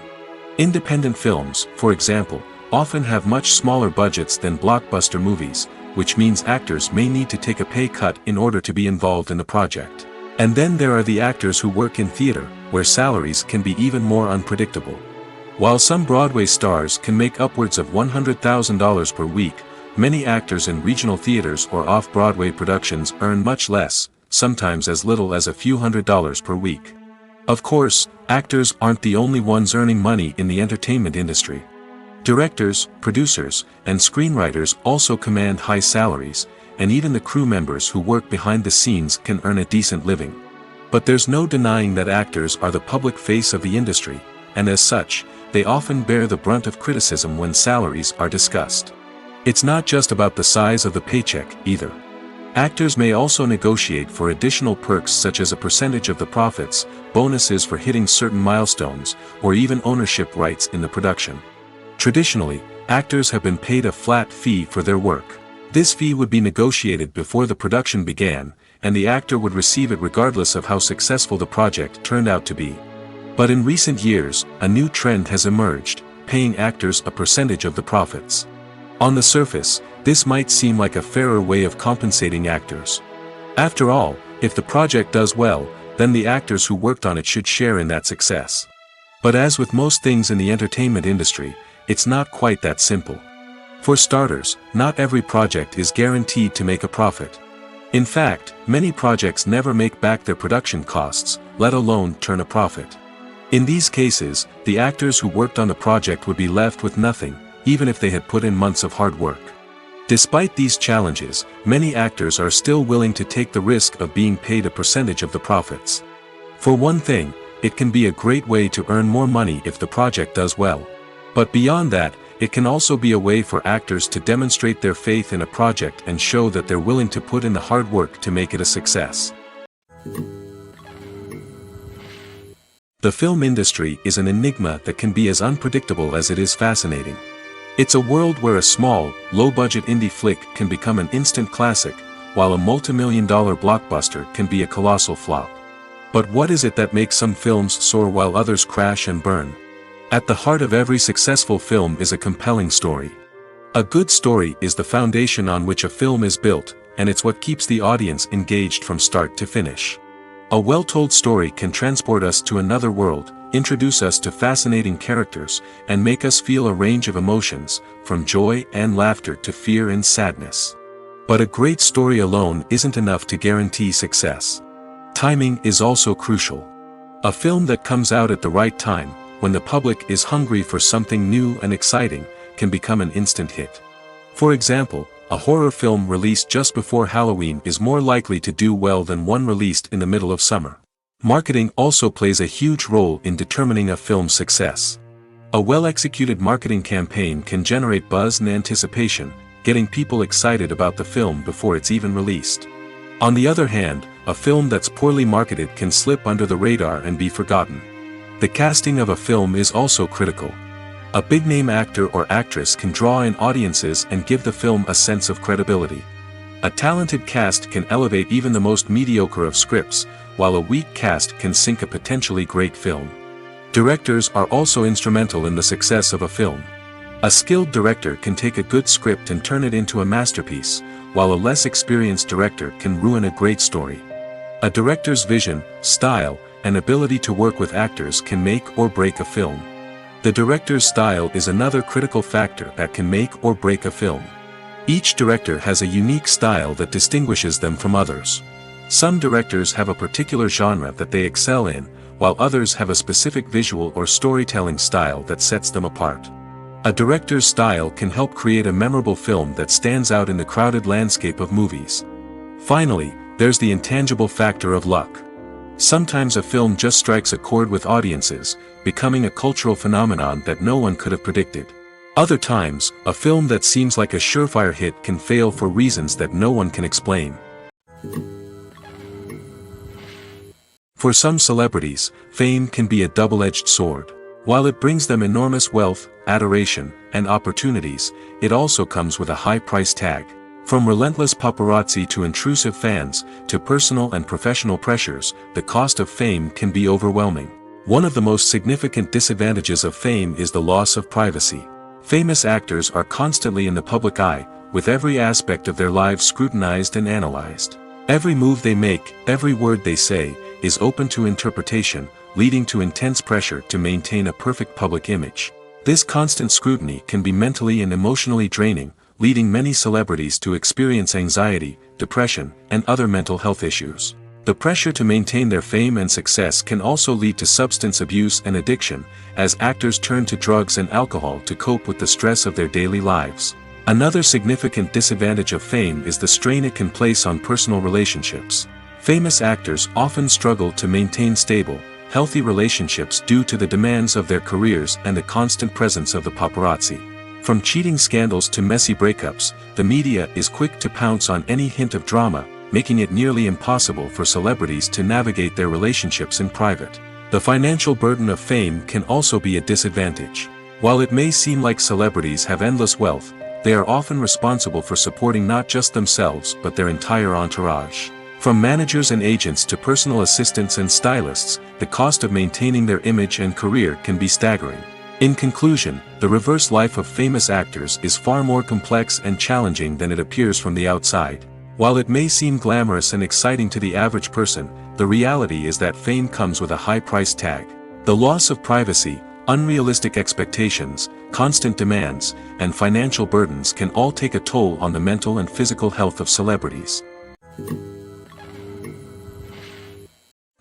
Independent films, for example, often have much smaller budgets than blockbuster movies, which means actors may need to take a pay cut in order to be involved in the project. And then there are the actors who work in theater, where salaries can be even more unpredictable. While some Broadway stars can make upwards of $100,000 per week, many actors in regional theaters or off-Broadway productions earn much less, sometimes as little as a few $100s per week. Of course, actors aren't the only ones earning money in the entertainment industry. Directors, producers, and screenwriters also command high salaries, and even the crew members who work behind the scenes can earn a decent living. But there's no denying that actors are the public face of the industry, and as such, they often bear the brunt of criticism when salaries are discussed. It's not just about the size of the paycheck, either. Actors may also negotiate for additional perks such as a percentage of the profits, bonuses for hitting certain milestones, or even ownership rights in the production. Traditionally, actors have been paid a flat fee for their work. This fee would be negotiated before the production began, and the actor would receive it regardless of how successful the project turned out to be. But in recent years, a new trend has emerged, paying actors a percentage of the profits. On the surface, this might seem like a fairer way of compensating actors. After all, if the project does well, then the actors who worked on it should share in that success. But as with most things in the entertainment industry, it's not quite that simple. For starters, not every project is guaranteed to make a profit. In fact, many projects never make back their production costs, let alone turn a profit. In these cases, the actors who worked on the project would be left with nothing, even if they had put in months of hard work. Despite these challenges, many actors are still willing to take the risk of being paid a percentage of the profits. For one thing, it can be a great way to earn more money if the project does well. But beyond that, it can also be a way for actors to demonstrate their faith in a project and show that they're willing to put in the hard work to make it a success. The film industry is an enigma that can be as unpredictable as it is fascinating. It's a world where a small, low-budget indie flick can become an instant classic, while a multi-million-dollar blockbuster can be a colossal flop. But what is it that makes some films soar while others crash and burn? At the heart of every successful film is a compelling story. A good story is the foundation on which a film is built, and it's what keeps the audience engaged from start to finish. A well-told story can transport us to another world, introduce us to fascinating characters, and make us feel a range of emotions, from joy and laughter to fear and sadness. But a great story alone isn't enough to guarantee success. Timing is also crucial. A film that comes out at the right time, when the public is hungry for something new and exciting, can become an instant hit. For example, a horror film released just before Halloween is more likely to do well than one released in the middle of summer. Marketing also plays a huge role in determining a film's success. A well-executed marketing campaign can generate buzz and anticipation, getting people excited about the film before it's even released. On the other hand, a film that's poorly marketed can slip under the radar and be forgotten. The casting of a film is also critical. A big-name actor or actress can draw in audiences and give the film a sense of credibility. A talented cast can elevate even the most mediocre of scripts, while a weak cast can sink a potentially great film. Directors are also instrumental in the success of a film. A skilled director can take a good script and turn it into a masterpiece, while a less experienced director can ruin a great story. A director's vision, style, and ability to work with actors can make or break a film. The director's style is another critical factor that can make or break a film. Each director has a unique style that distinguishes them from others. Some directors have a particular genre that they excel in, while others have a specific visual or storytelling style that sets them apart. A director's style can help create a memorable film that stands out in the crowded landscape of movies. Finally, there's the intangible factor of luck. Sometimes a film just strikes a chord with audiences, becoming a cultural phenomenon that no one could have predicted. Other times, a film that seems like a surefire hit can fail for reasons that no one can explain. For some celebrities, fame can be a double-edged sword. While it brings them enormous wealth, adoration, and opportunities, it also comes with a high price tag. From relentless paparazzi to intrusive fans, to personal and professional pressures, the cost of fame can be overwhelming. One of the most significant disadvantages of fame is the loss of privacy. Famous actors are constantly in the public eye, with every aspect of their lives scrutinized and analyzed. Every move they make, every word they say, is open to interpretation, leading to intense pressure to maintain a perfect public image. This constant scrutiny can be mentally and emotionally draining, leading many celebrities to experience anxiety, depression, and other mental health issues. The pressure to maintain their fame and success can also lead to substance abuse and addiction, as actors turn to drugs and alcohol to cope with the stress of their daily lives. Another significant disadvantage of fame is the strain it can place on personal relationships. Famous actors often struggle to maintain stable, healthy relationships due to the demands of their careers and the constant presence of the paparazzi. From cheating scandals to messy breakups, the media is quick to pounce on any hint of drama, making it nearly impossible for celebrities to navigate their relationships in private. The financial burden of fame can also be a disadvantage. While it may seem like celebrities have endless wealth, they are often responsible for supporting not just themselves but their entire entourage. From managers and agents to personal assistants and stylists, the cost of maintaining their image and career can be staggering. In conclusion, the reverse life of famous actors is far more complex and challenging than it appears from the outside. While it may seem glamorous and exciting to the average person, the reality is that fame comes with a high price tag. The loss of privacy, unrealistic expectations, constant demands, and financial burdens can all take a toll on the mental and physical health of celebrities.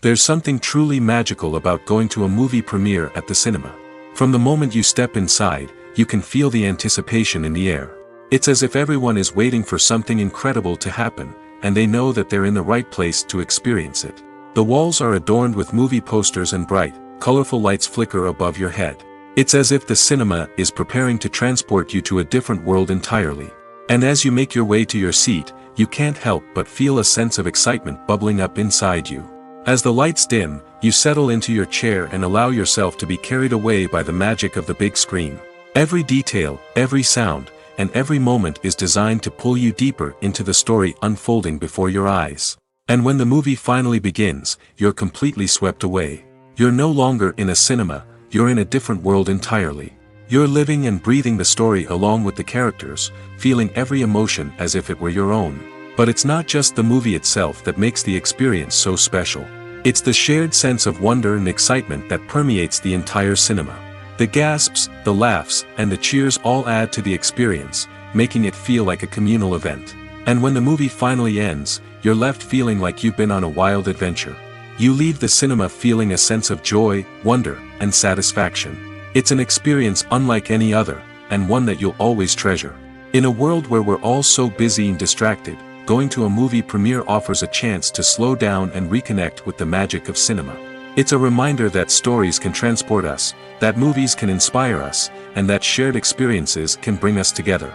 There's something truly magical about going to a movie premiere at the cinema. From the moment you step inside, you can feel the anticipation in the air. It's as if everyone is waiting for something incredible to happen, and they know that they're in the right place to experience it. The walls are adorned with movie posters and bright, colorful lights flicker above your head. It's as if the cinema is preparing to transport you to a different world entirely. And as you make your way to your seat, you can't help but feel a sense of excitement bubbling up inside you. As the lights dim, you settle into your chair and allow yourself to be carried away by the magic of the big screen. Every detail, every sound, and every moment is designed to pull you deeper into the story unfolding before your eyes. And when the movie finally begins, you're completely swept away. You're no longer in a cinema, you're in a different world entirely. You're living and breathing the story along with the characters, feeling every emotion as if it were your own. But it's not just the movie itself that makes the experience so special. It's the shared sense of wonder and excitement that permeates the entire cinema. The gasps, the laughs, and the cheers all add to the experience, making it feel like a communal event. And when the movie finally ends, you're left feeling like you've been on a wild adventure. You leave the cinema feeling a sense of joy, wonder, and satisfaction. It's an experience unlike any other, and one that you'll always treasure. In a world where we're all so busy and distracted, going to a movie premiere offers a chance to slow down and reconnect with the magic of cinema. It's a reminder that stories can transport us, that movies can inspire us, and that shared experiences can bring us together.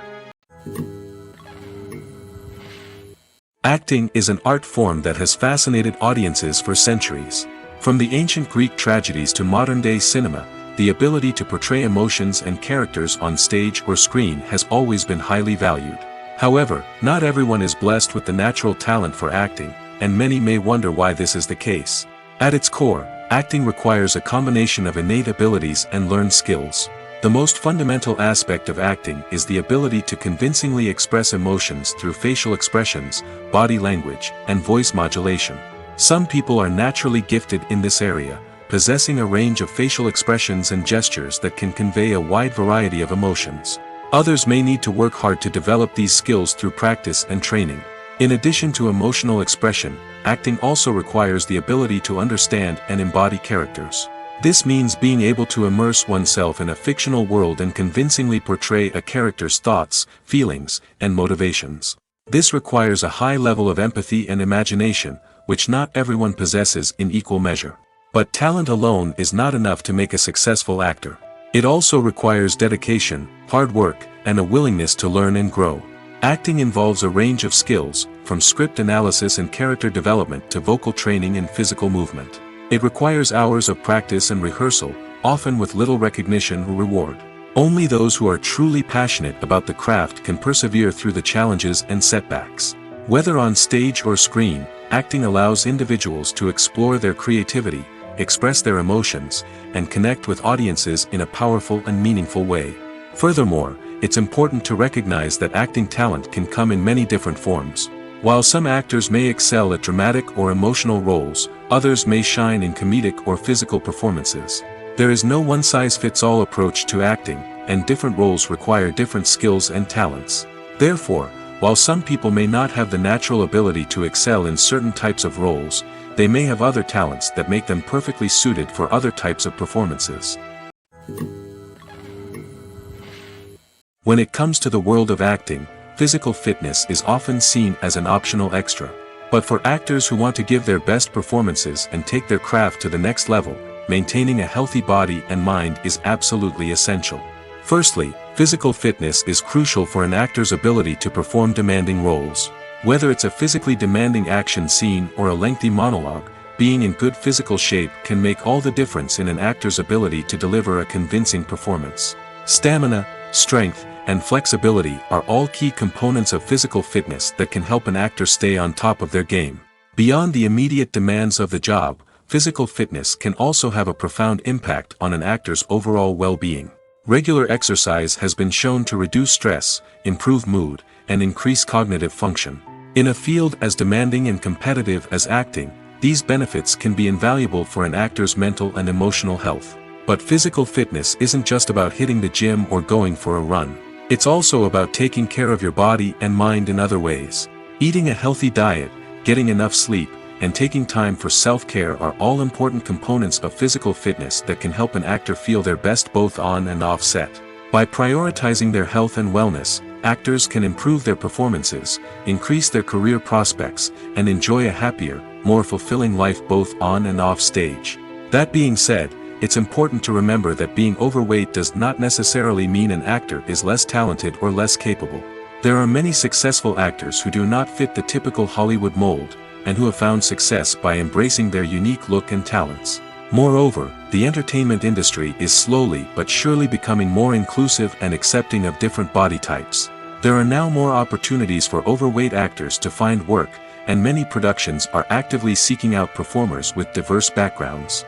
Acting is an art form that has fascinated audiences for centuries. From the ancient Greek tragedies to modern-day cinema, the ability to portray emotions and characters on stage or screen has always been highly valued. However, not everyone is blessed with the natural talent for acting, and many may wonder why this is the case. At its core, acting requires a combination of innate abilities and learned skills. The most fundamental aspect of acting is the ability to convincingly express emotions through facial expressions, body language, and voice modulation. Some people are naturally gifted in this area, possessing a range of facial expressions and gestures that can convey a wide variety of emotions. Others may need to work hard to develop these skills through practice and training. In addition to emotional expression, acting also requires the ability to understand and embody characters. This means being able to immerse oneself in a fictional world and convincingly portray a character's thoughts, feelings, and motivations. This requires a high level of empathy and imagination, which not everyone possesses in equal measure. But talent alone is not enough to make a successful actor. It also requires dedication, hard work, and a willingness to learn and grow. Acting involves a range of skills, from script analysis and character development to vocal training and physical movement. It requires hours of practice and rehearsal, often with little recognition or reward. Only those who are truly passionate about the craft can persevere through the challenges and setbacks. Whether on stage or screen, acting allows individuals to explore their creativity, express their emotions, and connect with audiences in a powerful and meaningful way. Furthermore, it's important to recognize that acting talent can come in many different forms. While some actors may excel at dramatic or emotional roles, others may shine in comedic or physical performances. There is no one-size-fits-all approach to acting, and different roles require different skills and talents. Therefore, while some people may not have the natural ability to excel in certain types of roles, they may have other talents that make them perfectly suited for other types of performances. When it comes to the world of acting, physical fitness is often seen as an optional extra. But for actors who want to give their best performances and take their craft to the next level, maintaining a healthy body and mind is absolutely essential. Firstly, physical fitness is crucial for an actor's ability to perform demanding roles. Whether it's a physically demanding action scene or a lengthy monologue, being in good physical shape can make all the difference in an actor's ability to deliver a convincing performance. Stamina, strength, and flexibility are all key components of physical fitness that can help an actor stay on top of their game. Beyond the immediate demands of the job, physical fitness can also have a profound impact on an actor's overall well-being. Regular exercise has been shown to reduce stress, improve mood, and increase cognitive function. In a field as demanding and competitive as acting, these benefits can be invaluable for an actor's mental and emotional health. But physical fitness isn't just about hitting the gym or going for a run. It's also about taking care of your body and mind in other ways. Eating a healthy diet, getting enough sleep, and taking time for self-care are all important components of physical fitness that can help an actor feel their best both on and off set. By prioritizing their health and wellness, actors can improve their performances, increase their career prospects, and enjoy a happier, more fulfilling life both on and off stage. That being said, it's important to remember that being overweight does not necessarily mean an actor is less talented or less capable. There are many successful actors who do not fit the typical Hollywood mold, and who have found success by embracing their unique look and talents. Moreover, the entertainment industry is slowly but surely becoming more inclusive and accepting of different body types. There are now more opportunities for overweight actors to find work, and many productions are actively seeking out performers with diverse backgrounds.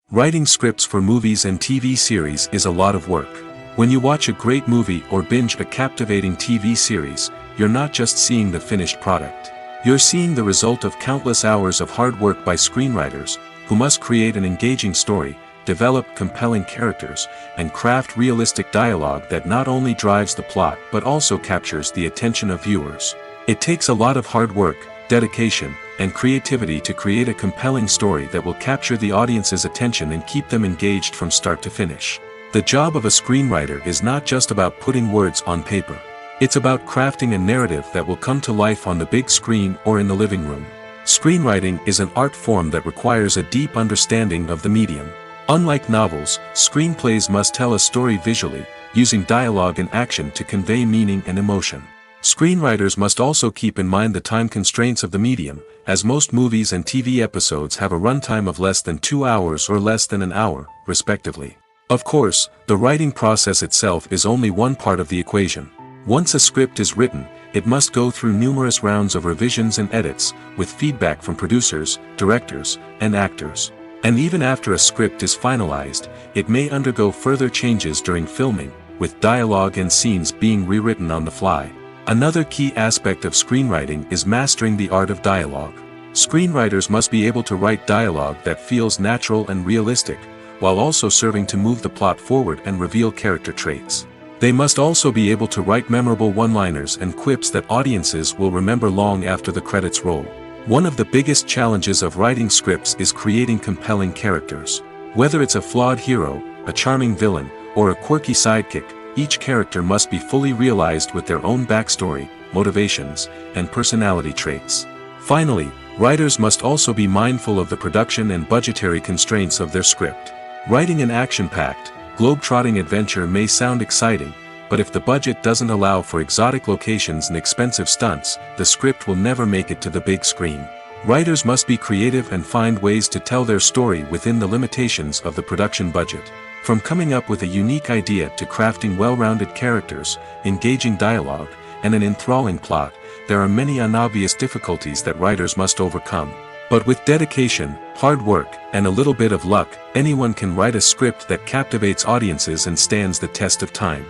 Writing scripts for movies and TV series is a lot of work. When you watch a great movie or binge a captivating TV series, you're not just seeing the finished product. You're seeing the result of countless hours of hard work by screenwriters, who must create an engaging story, develop compelling characters, and craft realistic dialogue that not only drives the plot but also captures the attention of viewers. It takes a lot of hard work, dedication, and creativity to create a compelling story that will capture the audience's attention and keep them engaged from start to finish. The job of a screenwriter is not just about putting words on paper. It's about crafting a narrative that will come to life on the big screen or in the living room. Screenwriting is an art form that requires a deep understanding of the medium. Unlike novels, screenplays must tell a story visually, using dialogue and action to convey meaning and emotion. Screenwriters must also keep in mind the time constraints of the medium, as most movies and TV episodes have a runtime of less than 2 hours or less than an hour, respectively. Of course, the writing process itself is only one part of the equation. Once a script is written, it must go through numerous rounds of revisions and edits, with feedback from producers, directors, and actors. And even after a script is finalized, it may undergo further changes during filming, with dialogue and scenes being rewritten on the fly. Another key aspect of screenwriting is mastering the art of dialogue. Screenwriters must be able to write dialogue that feels natural and realistic, while also serving to move the plot forward and reveal character traits. They must also be able to write memorable one-liners and quips that audiences will remember long after the credits roll. One of the biggest challenges of writing scripts is creating compelling characters. Whether it's a flawed hero, a charming villain, or a quirky sidekick, each character must be fully realized with their own backstory, motivations, and personality traits. Finally, writers must also be mindful of the production and budgetary constraints of their script. Writing an action-packed, globe-trotting adventure may sound exciting, but if the budget doesn't allow for exotic locations and expensive stunts, the script will never make it to the big screen. Writers must be creative and find ways to tell their story within the limitations of the production budget. From coming up with a unique idea to crafting well-rounded characters, engaging dialogue, and an enthralling plot, there are many unobvious difficulties that writers must overcome. But with dedication, hard work, and a little bit of luck, anyone can write a script that captivates audiences and stands the test of time.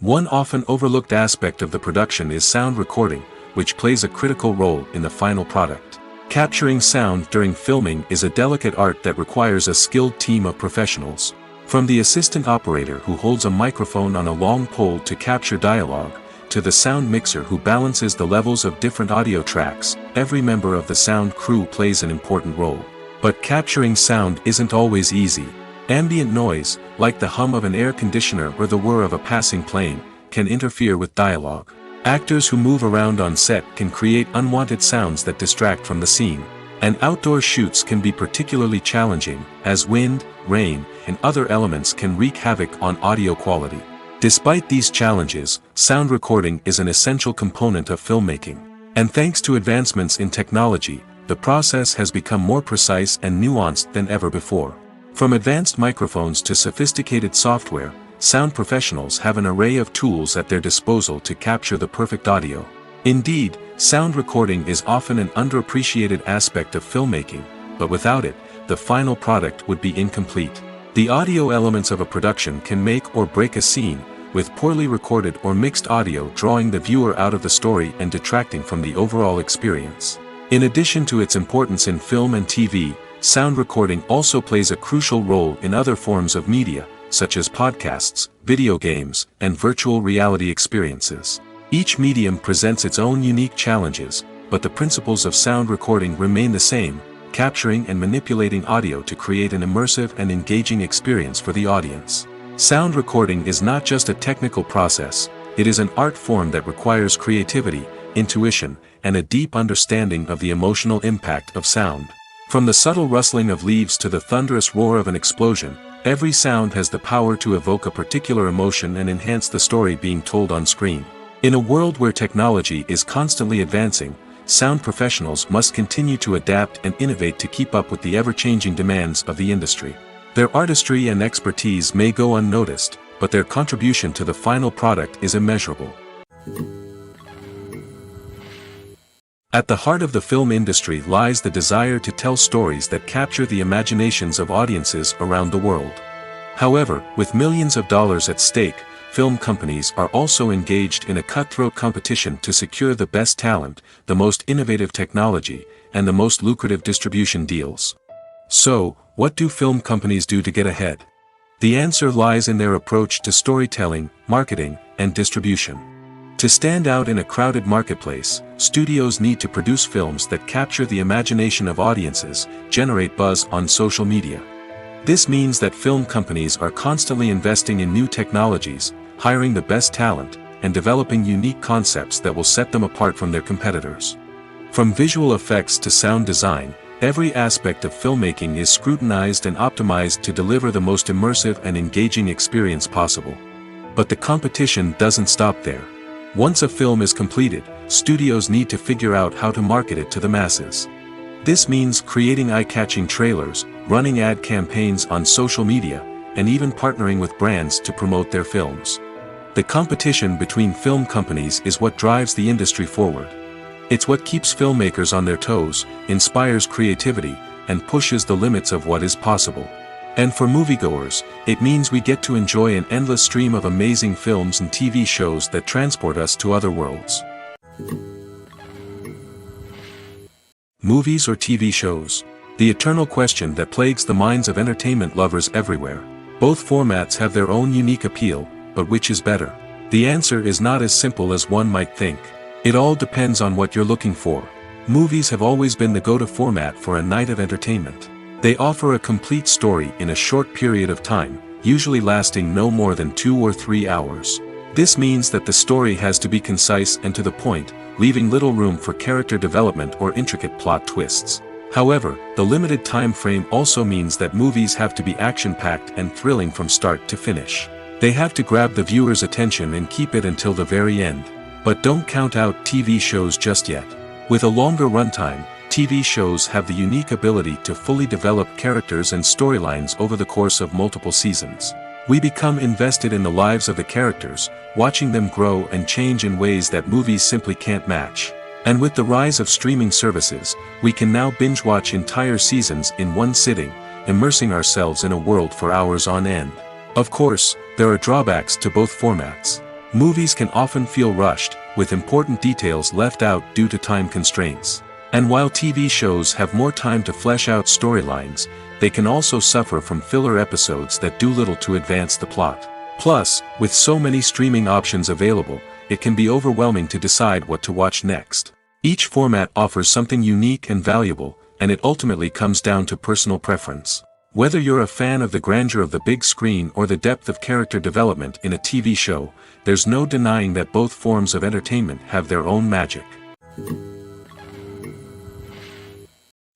One often overlooked aspect of the production is sound recording, which plays a critical role in the final product. Capturing sound during filming is a delicate art that requires a skilled team of professionals. From the assistant operator who holds a microphone on a long pole to capture dialogue, to the sound mixer who balances the levels of different audio tracks, every member of the sound crew plays an important role. But capturing sound isn't always easy. Ambient noise, like the hum of an air conditioner or the whir of a passing plane, can interfere with dialogue. Actors who move around on set can create unwanted sounds that distract from the scene. And outdoor shoots can be particularly challenging, as wind, rain, and other elements can wreak havoc on audio quality. Despite these challenges, sound recording is an essential component of filmmaking. And thanks to advancements in technology, the process has become more precise and nuanced than ever before. From advanced microphones to sophisticated software, sound professionals have an array of tools at their disposal to capture the perfect audio. Indeed, sound recording is often an underappreciated aspect of filmmaking, but without it, the final product would be incomplete. The audio elements of a production can make or break a scene, with poorly recorded or mixed audio drawing the viewer out of the story and detracting from the overall experience. In addition to its importance in film and TV, sound recording also plays a crucial role in other forms of media, such as podcasts, video games, and virtual reality experiences. Each medium presents its own unique challenges, but the principles of sound recording remain the same, capturing and manipulating audio to create an immersive and engaging experience for the audience. Sound recording is not just a technical process, it is an art form that requires creativity, intuition, and a deep understanding of the emotional impact of sound. From the subtle rustling of leaves to the thunderous roar of an explosion, every sound has the power to evoke a particular emotion and enhance the story being told on screen. In a world where technology is constantly advancing, sound professionals must continue to adapt and innovate to keep up with the ever-changing demands of the industry. Their artistry and expertise may go unnoticed, but their contribution to the final product is immeasurable. At the heart of the film industry lies the desire to tell stories that capture the imaginations of audiences around the world. However, with millions of dollars at stake, film companies are also engaged in a cutthroat competition to secure the best talent, the most innovative technology, and the most lucrative distribution deals. So, what do film companies do to get ahead? The answer lies in their approach to storytelling, marketing, and distribution. To stand out in a crowded marketplace, studios need to produce films that capture the imagination of audiences, generate buzz on social media. This means that film companies are constantly investing in new technologies, hiring the best talent, and developing unique concepts that will set them apart from their competitors. From visual effects to sound design, every aspect of filmmaking is scrutinized and optimized to deliver the most immersive and engaging experience possible. But the competition doesn't stop there. Once a film is completed, studios need to figure out how to market it to the masses. This means creating eye-catching trailers, running ad campaigns on social media, and even partnering with brands to promote their films. The competition between film companies is what drives the industry forward. It's what keeps filmmakers on their toes, inspires creativity, and pushes the limits of what is possible. And for moviegoers, it means we get to enjoy an endless stream of amazing films and TV shows that transport us to other worlds. Movies or TV shows? The eternal question that plagues the minds of entertainment lovers everywhere. Both formats have their own unique appeal, but which is better? The answer is not as simple as one might think. It all depends on what you're looking for. Movies have always been the go-to format for a night of entertainment. They offer a complete story in a short period of time, usually lasting no more than 2 or 3 hours. This means that the story has to be concise and to the point, leaving little room for character development or intricate plot twists. However, the limited time frame also means that movies have to be action-packed and thrilling from start to finish. They have to grab the viewer's attention and keep it until the very end. But don't count out TV shows just yet. With a longer runtime, TV shows have the unique ability to fully develop characters and storylines over the course of multiple seasons. We become invested in the lives of the characters, watching them grow and change in ways that movies simply can't match. And with the rise of streaming services, we can now binge-watch entire seasons in one sitting, immersing ourselves in a world for hours on end. Of course, there are drawbacks to both formats. Movies can often feel rushed, with important details left out due to time constraints. And while TV shows have more time to flesh out storylines, they can also suffer from filler episodes that do little to advance the plot. Plus, with so many streaming options available, it can be overwhelming to decide what to watch next. Each format offers something unique and valuable, and it ultimately comes down to personal preference. Whether you're a fan of the grandeur of the big screen or the depth of character development in a TV show, there's no denying that both forms of entertainment have their own magic.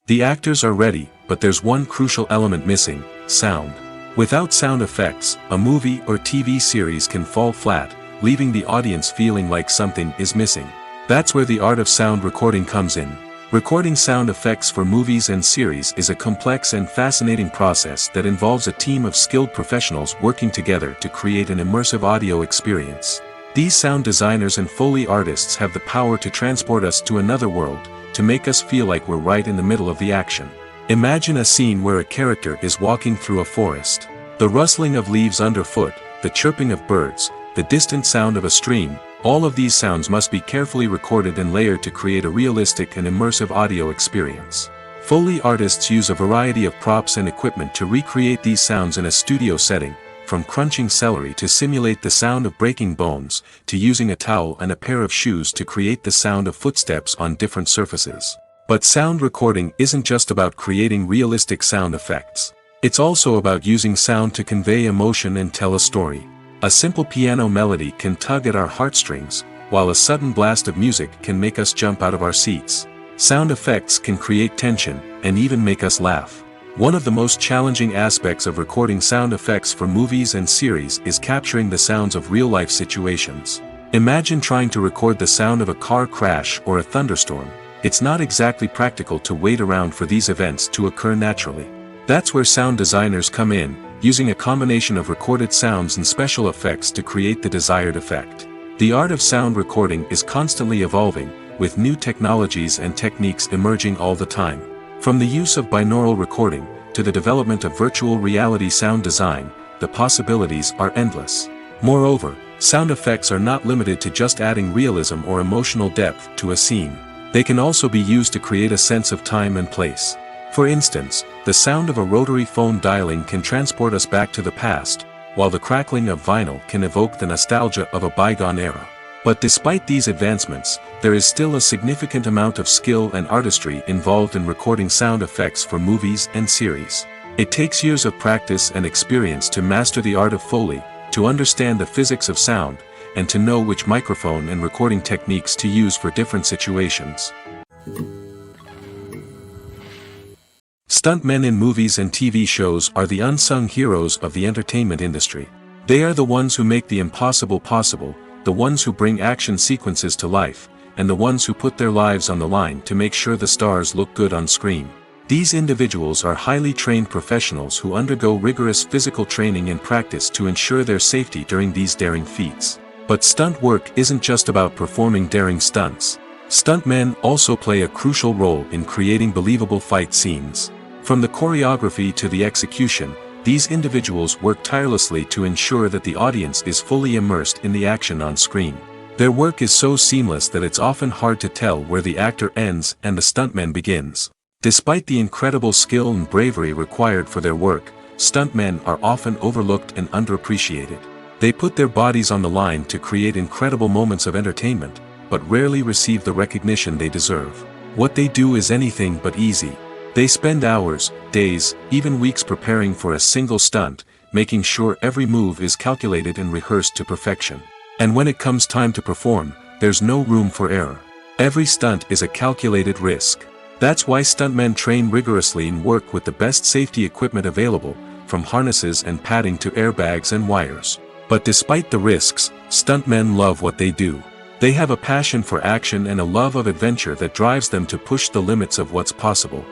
The actors are ready, but there's one crucial element missing: sound. Without sound effects, a movie or TV series can fall flat, leaving the audience feeling like something is missing. That's where the art of sound recording comes in. Recording sound effects for movies and series is a complex and fascinating process that involves a team of skilled professionals working together to create an immersive audio experience. These sound designers and Foley artists have the power to transport us to another world, to make us feel like we're right in the middle of the action. Imagine a scene where a character is walking through a forest. The rustling of leaves underfoot, the chirping of birds, the distant sound of a stream, all of these sounds must be carefully recorded and layered to create a realistic and immersive audio experience. Foley artists use a variety of props and equipment to recreate these sounds in a studio setting, from crunching celery to simulate the sound of breaking bones, to using a towel and a pair of shoes to create the sound of footsteps on different surfaces. But sound recording isn't just about creating realistic sound effects. It's also about using sound to convey emotion and tell a story. A simple piano melody can tug at our heartstrings, while a sudden blast of music can make us jump out of our seats. Sound effects can create tension, and even make us laugh. One of the most challenging aspects of recording sound effects for movies and series is capturing the sounds of real-life situations. Imagine trying to record the sound of a car crash or a thunderstorm. It's not exactly practical to wait around for these events to occur naturally. That's where sound designers come in, using a combination of recorded sounds and special effects to create the desired effect. The art of sound recording is constantly evolving, with new technologies and techniques emerging all the time. From the use of binaural recording, to the development of virtual reality sound design, the possibilities are endless. Moreover, sound effects are not limited to just adding realism or emotional depth to a scene. They can also be used to create a sense of time and place. For instance, the sound of a rotary phone dialing can transport us back to the past, while the crackling of vinyl can evoke the nostalgia of a bygone era. But despite these advancements, there is still a significant amount of skill and artistry involved in recording sound effects for movies and series. It takes years of practice and experience to master the art of Foley, to understand the physics of sound, and to know which microphone and recording techniques to use for different situations. Stuntmen in movies and TV shows are the unsung heroes of the entertainment industry. They are the ones who make the impossible possible, the ones who bring action sequences to life, and the ones who put their lives on the line to make sure the stars look good on screen. These individuals are highly trained professionals who undergo rigorous physical training and practice to ensure their safety during these daring feats. But stunt work isn't just about performing daring stunts. Stuntmen also play a crucial role in creating believable fight scenes. From the choreography to the execution, these individuals work tirelessly to ensure that the audience is fully immersed in the action on screen. Their work is so seamless that it's often hard to tell where the actor ends and the stuntman begins. Despite the incredible skill and bravery required for their work, stuntmen are often overlooked and underappreciated. They put their bodies on the line to create incredible moments of entertainment, but rarely receive the recognition they deserve. What they do is anything but easy. They spend hours, days, even weeks preparing for a single stunt, making sure every move is calculated and rehearsed to perfection. And when it comes time to perform, there's no room for error. Every stunt is a calculated risk. That's why stuntmen train rigorously and work with the best safety equipment available, from harnesses and padding to airbags and wires. But despite the risks, stuntmen love what they do. They have a passion for action and a love of adventure that drives them to push the limits of what's possible.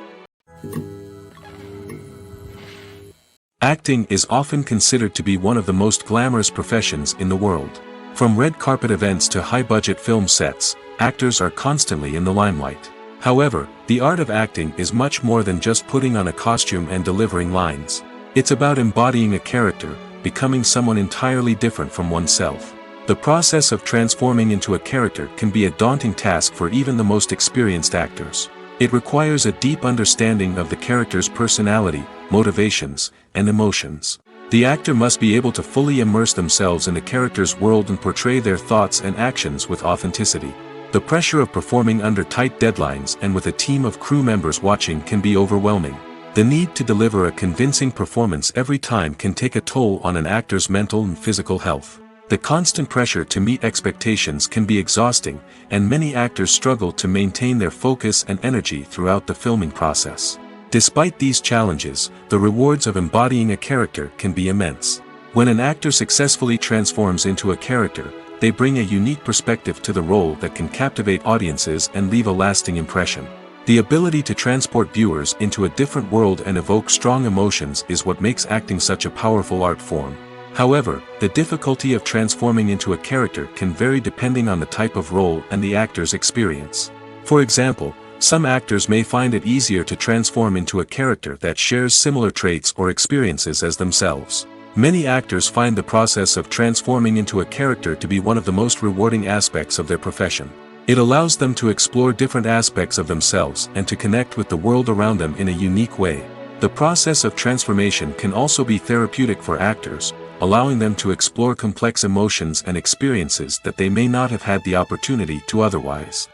Acting is often considered to be one of the most glamorous professions in the world. From red carpet events to high-budget film sets, actors are constantly in the limelight. However, the art of acting is much more than just putting on a costume and delivering lines. It's about embodying a character, becoming someone entirely different from oneself. The process of transforming into a character can be a daunting task for even the most experienced actors. It requires a deep understanding of the character's personality, motivations, and emotions. The actor must be able to fully immerse themselves in the character's world and portray their thoughts and actions with authenticity. The pressure of performing under tight deadlines and with a team of crew members watching can be overwhelming. The need to deliver a convincing performance every time can take a toll on an actor's mental and physical health. The constant pressure to meet expectations can be exhausting, and many actors struggle to maintain their focus and energy throughout the filming process. Despite these challenges, the rewards of embodying a character can be immense. When an actor successfully transforms into a character, they bring a unique perspective to the role that can captivate audiences and leave a lasting impression. The ability to transport viewers into a different world and evoke strong emotions is what makes acting such a powerful art form. However, the difficulty of transforming into a character can vary depending on the type of role and the actor's experience. For example, some actors may find it easier to transform into a character that shares similar traits or experiences as themselves. Many actors find the process of transforming into a character to be one of the most rewarding aspects of their profession. It allows them to explore different aspects of themselves and to connect with the world around them in a unique way. The process of transformation can also be therapeutic for actors, allowing them to explore complex emotions and experiences that they may not have had the opportunity to otherwise.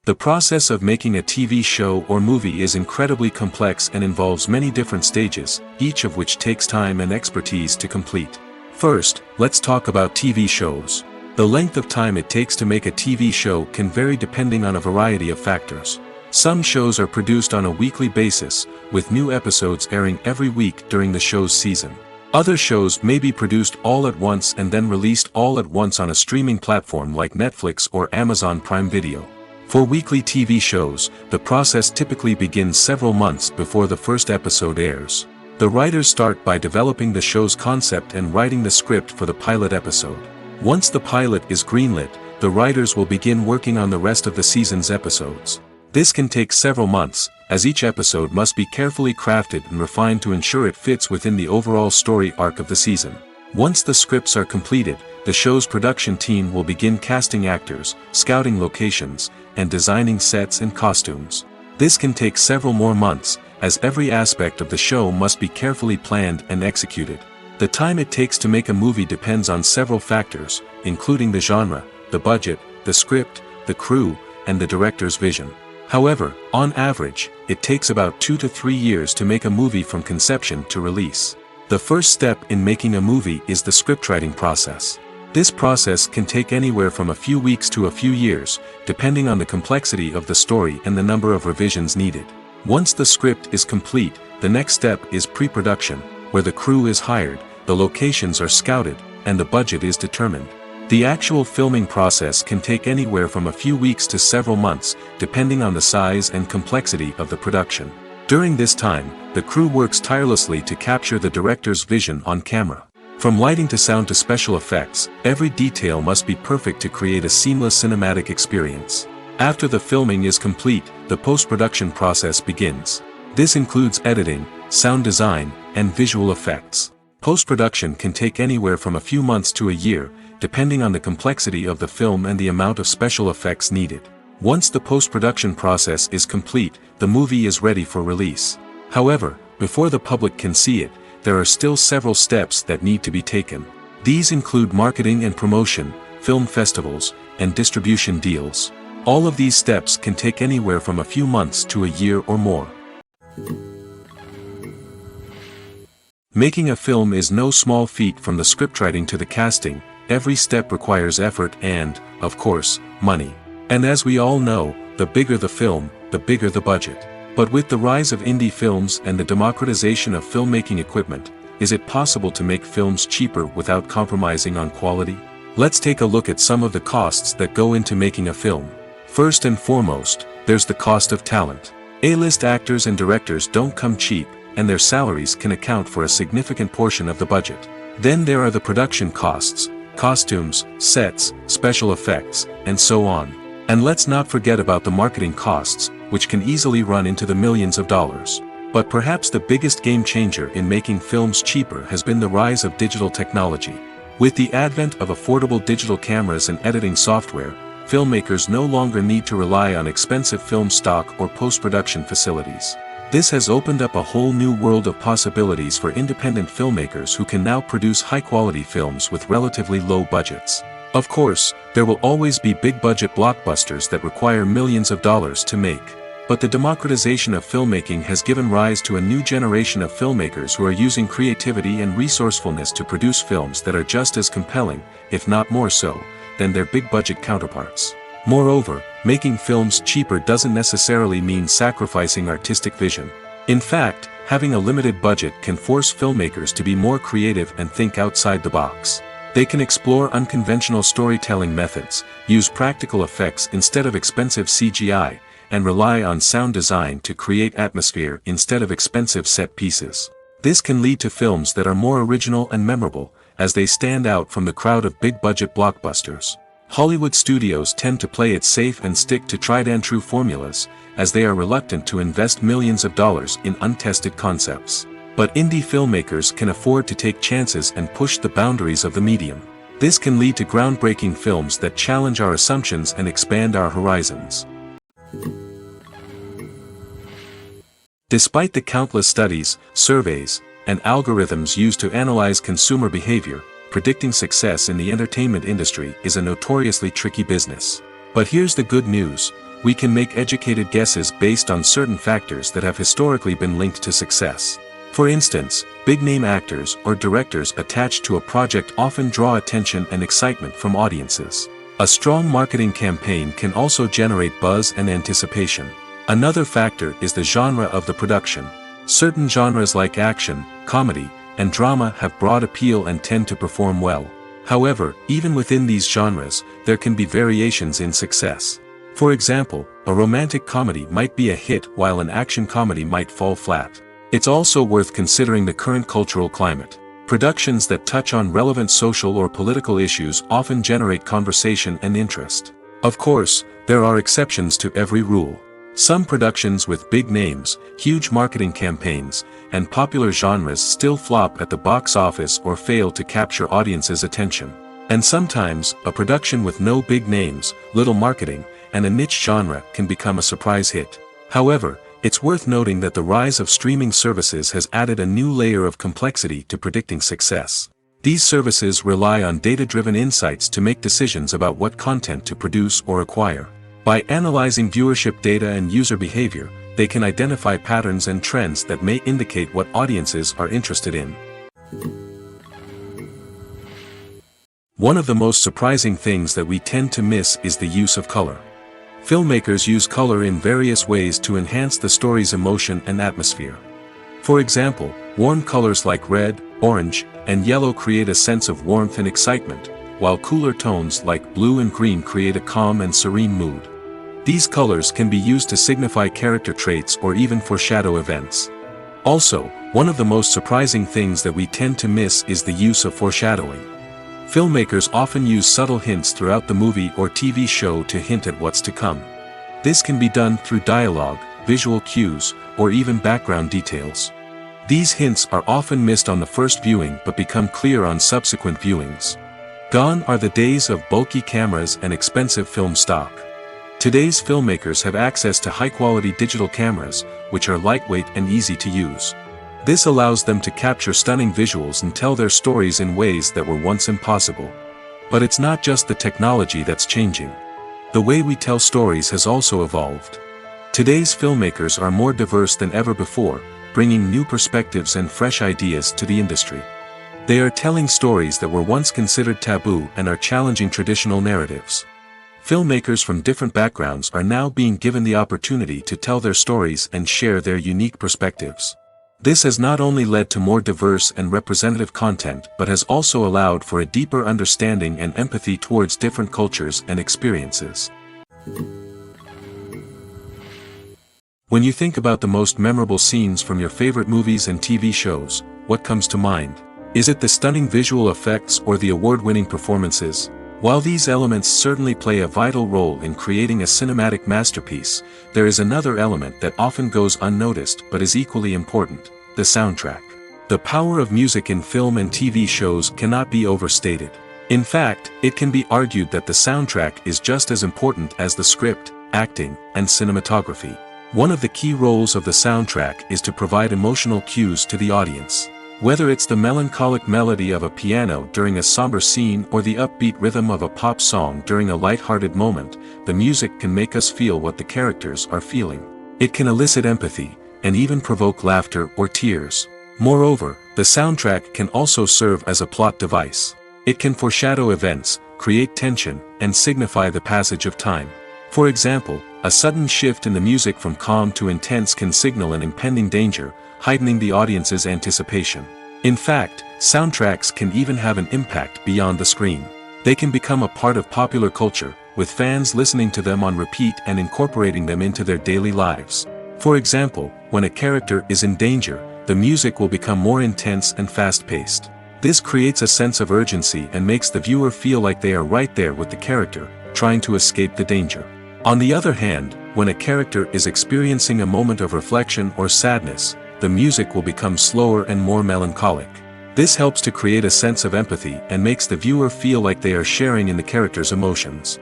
The process of making a TV show or movie is incredibly complex and involves many different stages, each of which takes time and expertise to complete. First, let's talk about TV shows. The length of time it takes to make a TV show can vary depending on a variety of factors. Some shows are produced on a weekly basis, with new episodes airing every week during the show's season. Other shows may be produced all at once and then released all at once on a streaming platform like Netflix or Amazon Prime Video. For weekly TV shows, the process typically begins several months before the first episode airs. The writers start by developing the show's concept and writing the script for the pilot episode. Once the pilot is greenlit, the writers will begin working on the rest of the season's episodes. This can take several months, as each episode must be carefully crafted and refined to ensure it fits within the overall story arc of the season. Once the scripts are completed, the show's production team will begin casting actors, scouting locations, and designing sets and costumes. This can take several more months, as every aspect of the show must be carefully planned and executed. The time it takes to make a movie depends on several factors, including the genre, the budget, the script, the crew, and the director's vision. However, on average, it takes about 2 to 3 years to make a movie from conception to release. The first step in making a movie is the scriptwriting process. This process can take anywhere from a few weeks to a few years, depending on the complexity of the story and the number of revisions needed. Once the script is complete, the next step is pre-production, where the crew is hired, the locations are scouted, and the budget is determined. The actual filming process can take anywhere from a few weeks to several months, depending on the size and complexity of the production. During this time, the crew works tirelessly to capture the director's vision on camera. From lighting to sound to special effects, every detail must be perfect to create a seamless cinematic experience. After the filming is complete, the post-production process begins. This includes editing, sound design, and visual effects. Post-production can take anywhere from a few months to a year, depending on the complexity of the film and the amount of special effects needed. Once the post-production process is complete, the movie is ready for release. However, before the public can see it, there are still several steps that need to be taken. These include marketing and promotion, film festivals, and distribution deals. All of these steps can take anywhere from a few months to a year or more. Making a film is no small feat. From the scriptwriting to the casting, every step requires effort and, of course, money. And as we all know, the bigger the film, the bigger the budget. But with the rise of indie films and the democratization of filmmaking equipment, is it possible to make films cheaper without compromising on quality? Let's take a look at some of the costs that go into making a film. First and foremost, there's the cost of talent. A-list actors and directors don't come cheap, and their salaries can account for a significant portion of the budget. Then there are the production costs, costumes, sets, special effects, and so on. And let's not forget about the marketing costs, which can easily run into the millions of dollars. But perhaps the biggest game changer in making films cheaper has been the rise of digital technology. With the advent of affordable digital cameras and editing software, filmmakers no longer need to rely on expensive film stock or post-production facilities. This has opened up a whole new world of possibilities for independent filmmakers who can now produce high-quality films with relatively low budgets. Of course, there will always be big-budget blockbusters that require millions of dollars to make. But the democratization of filmmaking has given rise to a new generation of filmmakers who are using creativity and resourcefulness to produce films that are just as compelling, if not more so, than their big-budget counterparts. Moreover, making films cheaper doesn't necessarily mean sacrificing artistic vision. In fact, having a limited budget can force filmmakers to be more creative and think outside the box. They can explore unconventional storytelling methods, use practical effects instead of expensive CGI, and rely on sound design to create atmosphere instead of expensive set pieces. This can lead to films that are more original and memorable, as they stand out from the crowd of big-budget blockbusters. Hollywood studios tend to play it safe and stick to tried-and-true formulas, as they are reluctant to invest millions of dollars in untested concepts. But indie filmmakers can afford to take chances and push the boundaries of the medium. This can lead to groundbreaking films that challenge our assumptions and expand our horizons. Despite the countless studies, surveys, and algorithms used to analyze consumer behavior, predicting success in the entertainment industry is a notoriously tricky business. But here's the good news: we can make educated guesses based on certain factors that have historically been linked to success. For instance, big-name actors or directors attached to a project often draw attention and excitement from audiences. A strong marketing campaign can also generate buzz and anticipation. Another factor is the genre of the production. Certain genres like action, comedy, and drama have broad appeal and tend to perform well. However, even within these genres, there can be variations in success. For example, a romantic comedy might be a hit while an action comedy might fall flat. It's also worth considering the current cultural climate. Productions that touch on relevant social or political issues often generate conversation and interest. Of course, there are exceptions to every rule. Some productions with big names, huge marketing campaigns, and popular genres still flop at the box office or fail to capture audiences' attention. And sometimes, a production with no big names, little marketing, and a niche genre can become a surprise hit. However, it's worth noting that the rise of streaming services has added a new layer of complexity to predicting success. These services rely on data-driven insights to make decisions about what content to produce or acquire. By analyzing viewership data and user behavior, they can identify patterns and trends that may indicate what audiences are interested in. One of the most surprising things that we tend to miss is the use of color. Filmmakers use color in various ways to enhance the story's emotion and atmosphere. For example, warm colors like red, orange, and yellow create a sense of warmth and excitement, while cooler tones like blue and green create a calm and serene mood. These colors can be used to signify character traits or even foreshadow events. Also, one of the most surprising things that we tend to miss is the use of foreshadowing. Filmmakers often use subtle hints throughout the movie or TV show to hint at what's to come. This can be done through dialogue, visual cues, or even background details. These hints are often missed on the first viewing but become clear on subsequent viewings. Gone are the days of bulky cameras and expensive film stock. Today's filmmakers have access to high-quality digital cameras, which are lightweight and easy to use. This allows them to capture stunning visuals and tell their stories in ways that were once impossible. But it's not just the technology that's changing. The way we tell stories has also evolved. Today's filmmakers are more diverse than ever before, bringing new perspectives and fresh ideas to the industry. They are telling stories that were once considered taboo and are challenging traditional narratives. Filmmakers from different backgrounds are now being given the opportunity to tell their stories and share their unique perspectives. This has not only led to more diverse and representative content but has also allowed for a deeper understanding and empathy towards different cultures and experiences. When you think about the most memorable scenes from your favorite movies and TV shows, what comes to mind? Is it the stunning visual effects or the award-winning performances? While these elements certainly play a vital role in creating a cinematic masterpiece, there is another element that often goes unnoticed but is equally important: the soundtrack. The power of music in film and TV shows cannot be overstated. In fact, it can be argued that the soundtrack is just as important as the script, acting, and cinematography. One of the key roles of the soundtrack is to provide emotional cues to the audience. Whether it's the melancholic melody of a piano during a somber scene or the upbeat rhythm of a pop song during a light-hearted moment, the music can make us feel what the characters are feeling. It can elicit empathy, and even provoke laughter or tears. Moreover, the soundtrack can also serve as a plot device. It can foreshadow events, create tension, and signify the passage of time. For example, a sudden shift in the music from calm to intense can signal an impending danger, heightening the audience's anticipation. In fact, soundtracks can even have an impact beyond the screen. They can become a part of popular culture, with fans listening to them on repeat and incorporating them into their daily lives. For example, when a character is in danger, the music will become more intense and fast-paced. This creates a sense of urgency and makes the viewer feel like they are right there with the character, trying to escape the danger. On the other hand, when a character is experiencing a moment of reflection or sadness, the music will become slower and more melancholic. This helps to create a sense of empathy and makes the viewer feel like they are sharing in the character's emotions.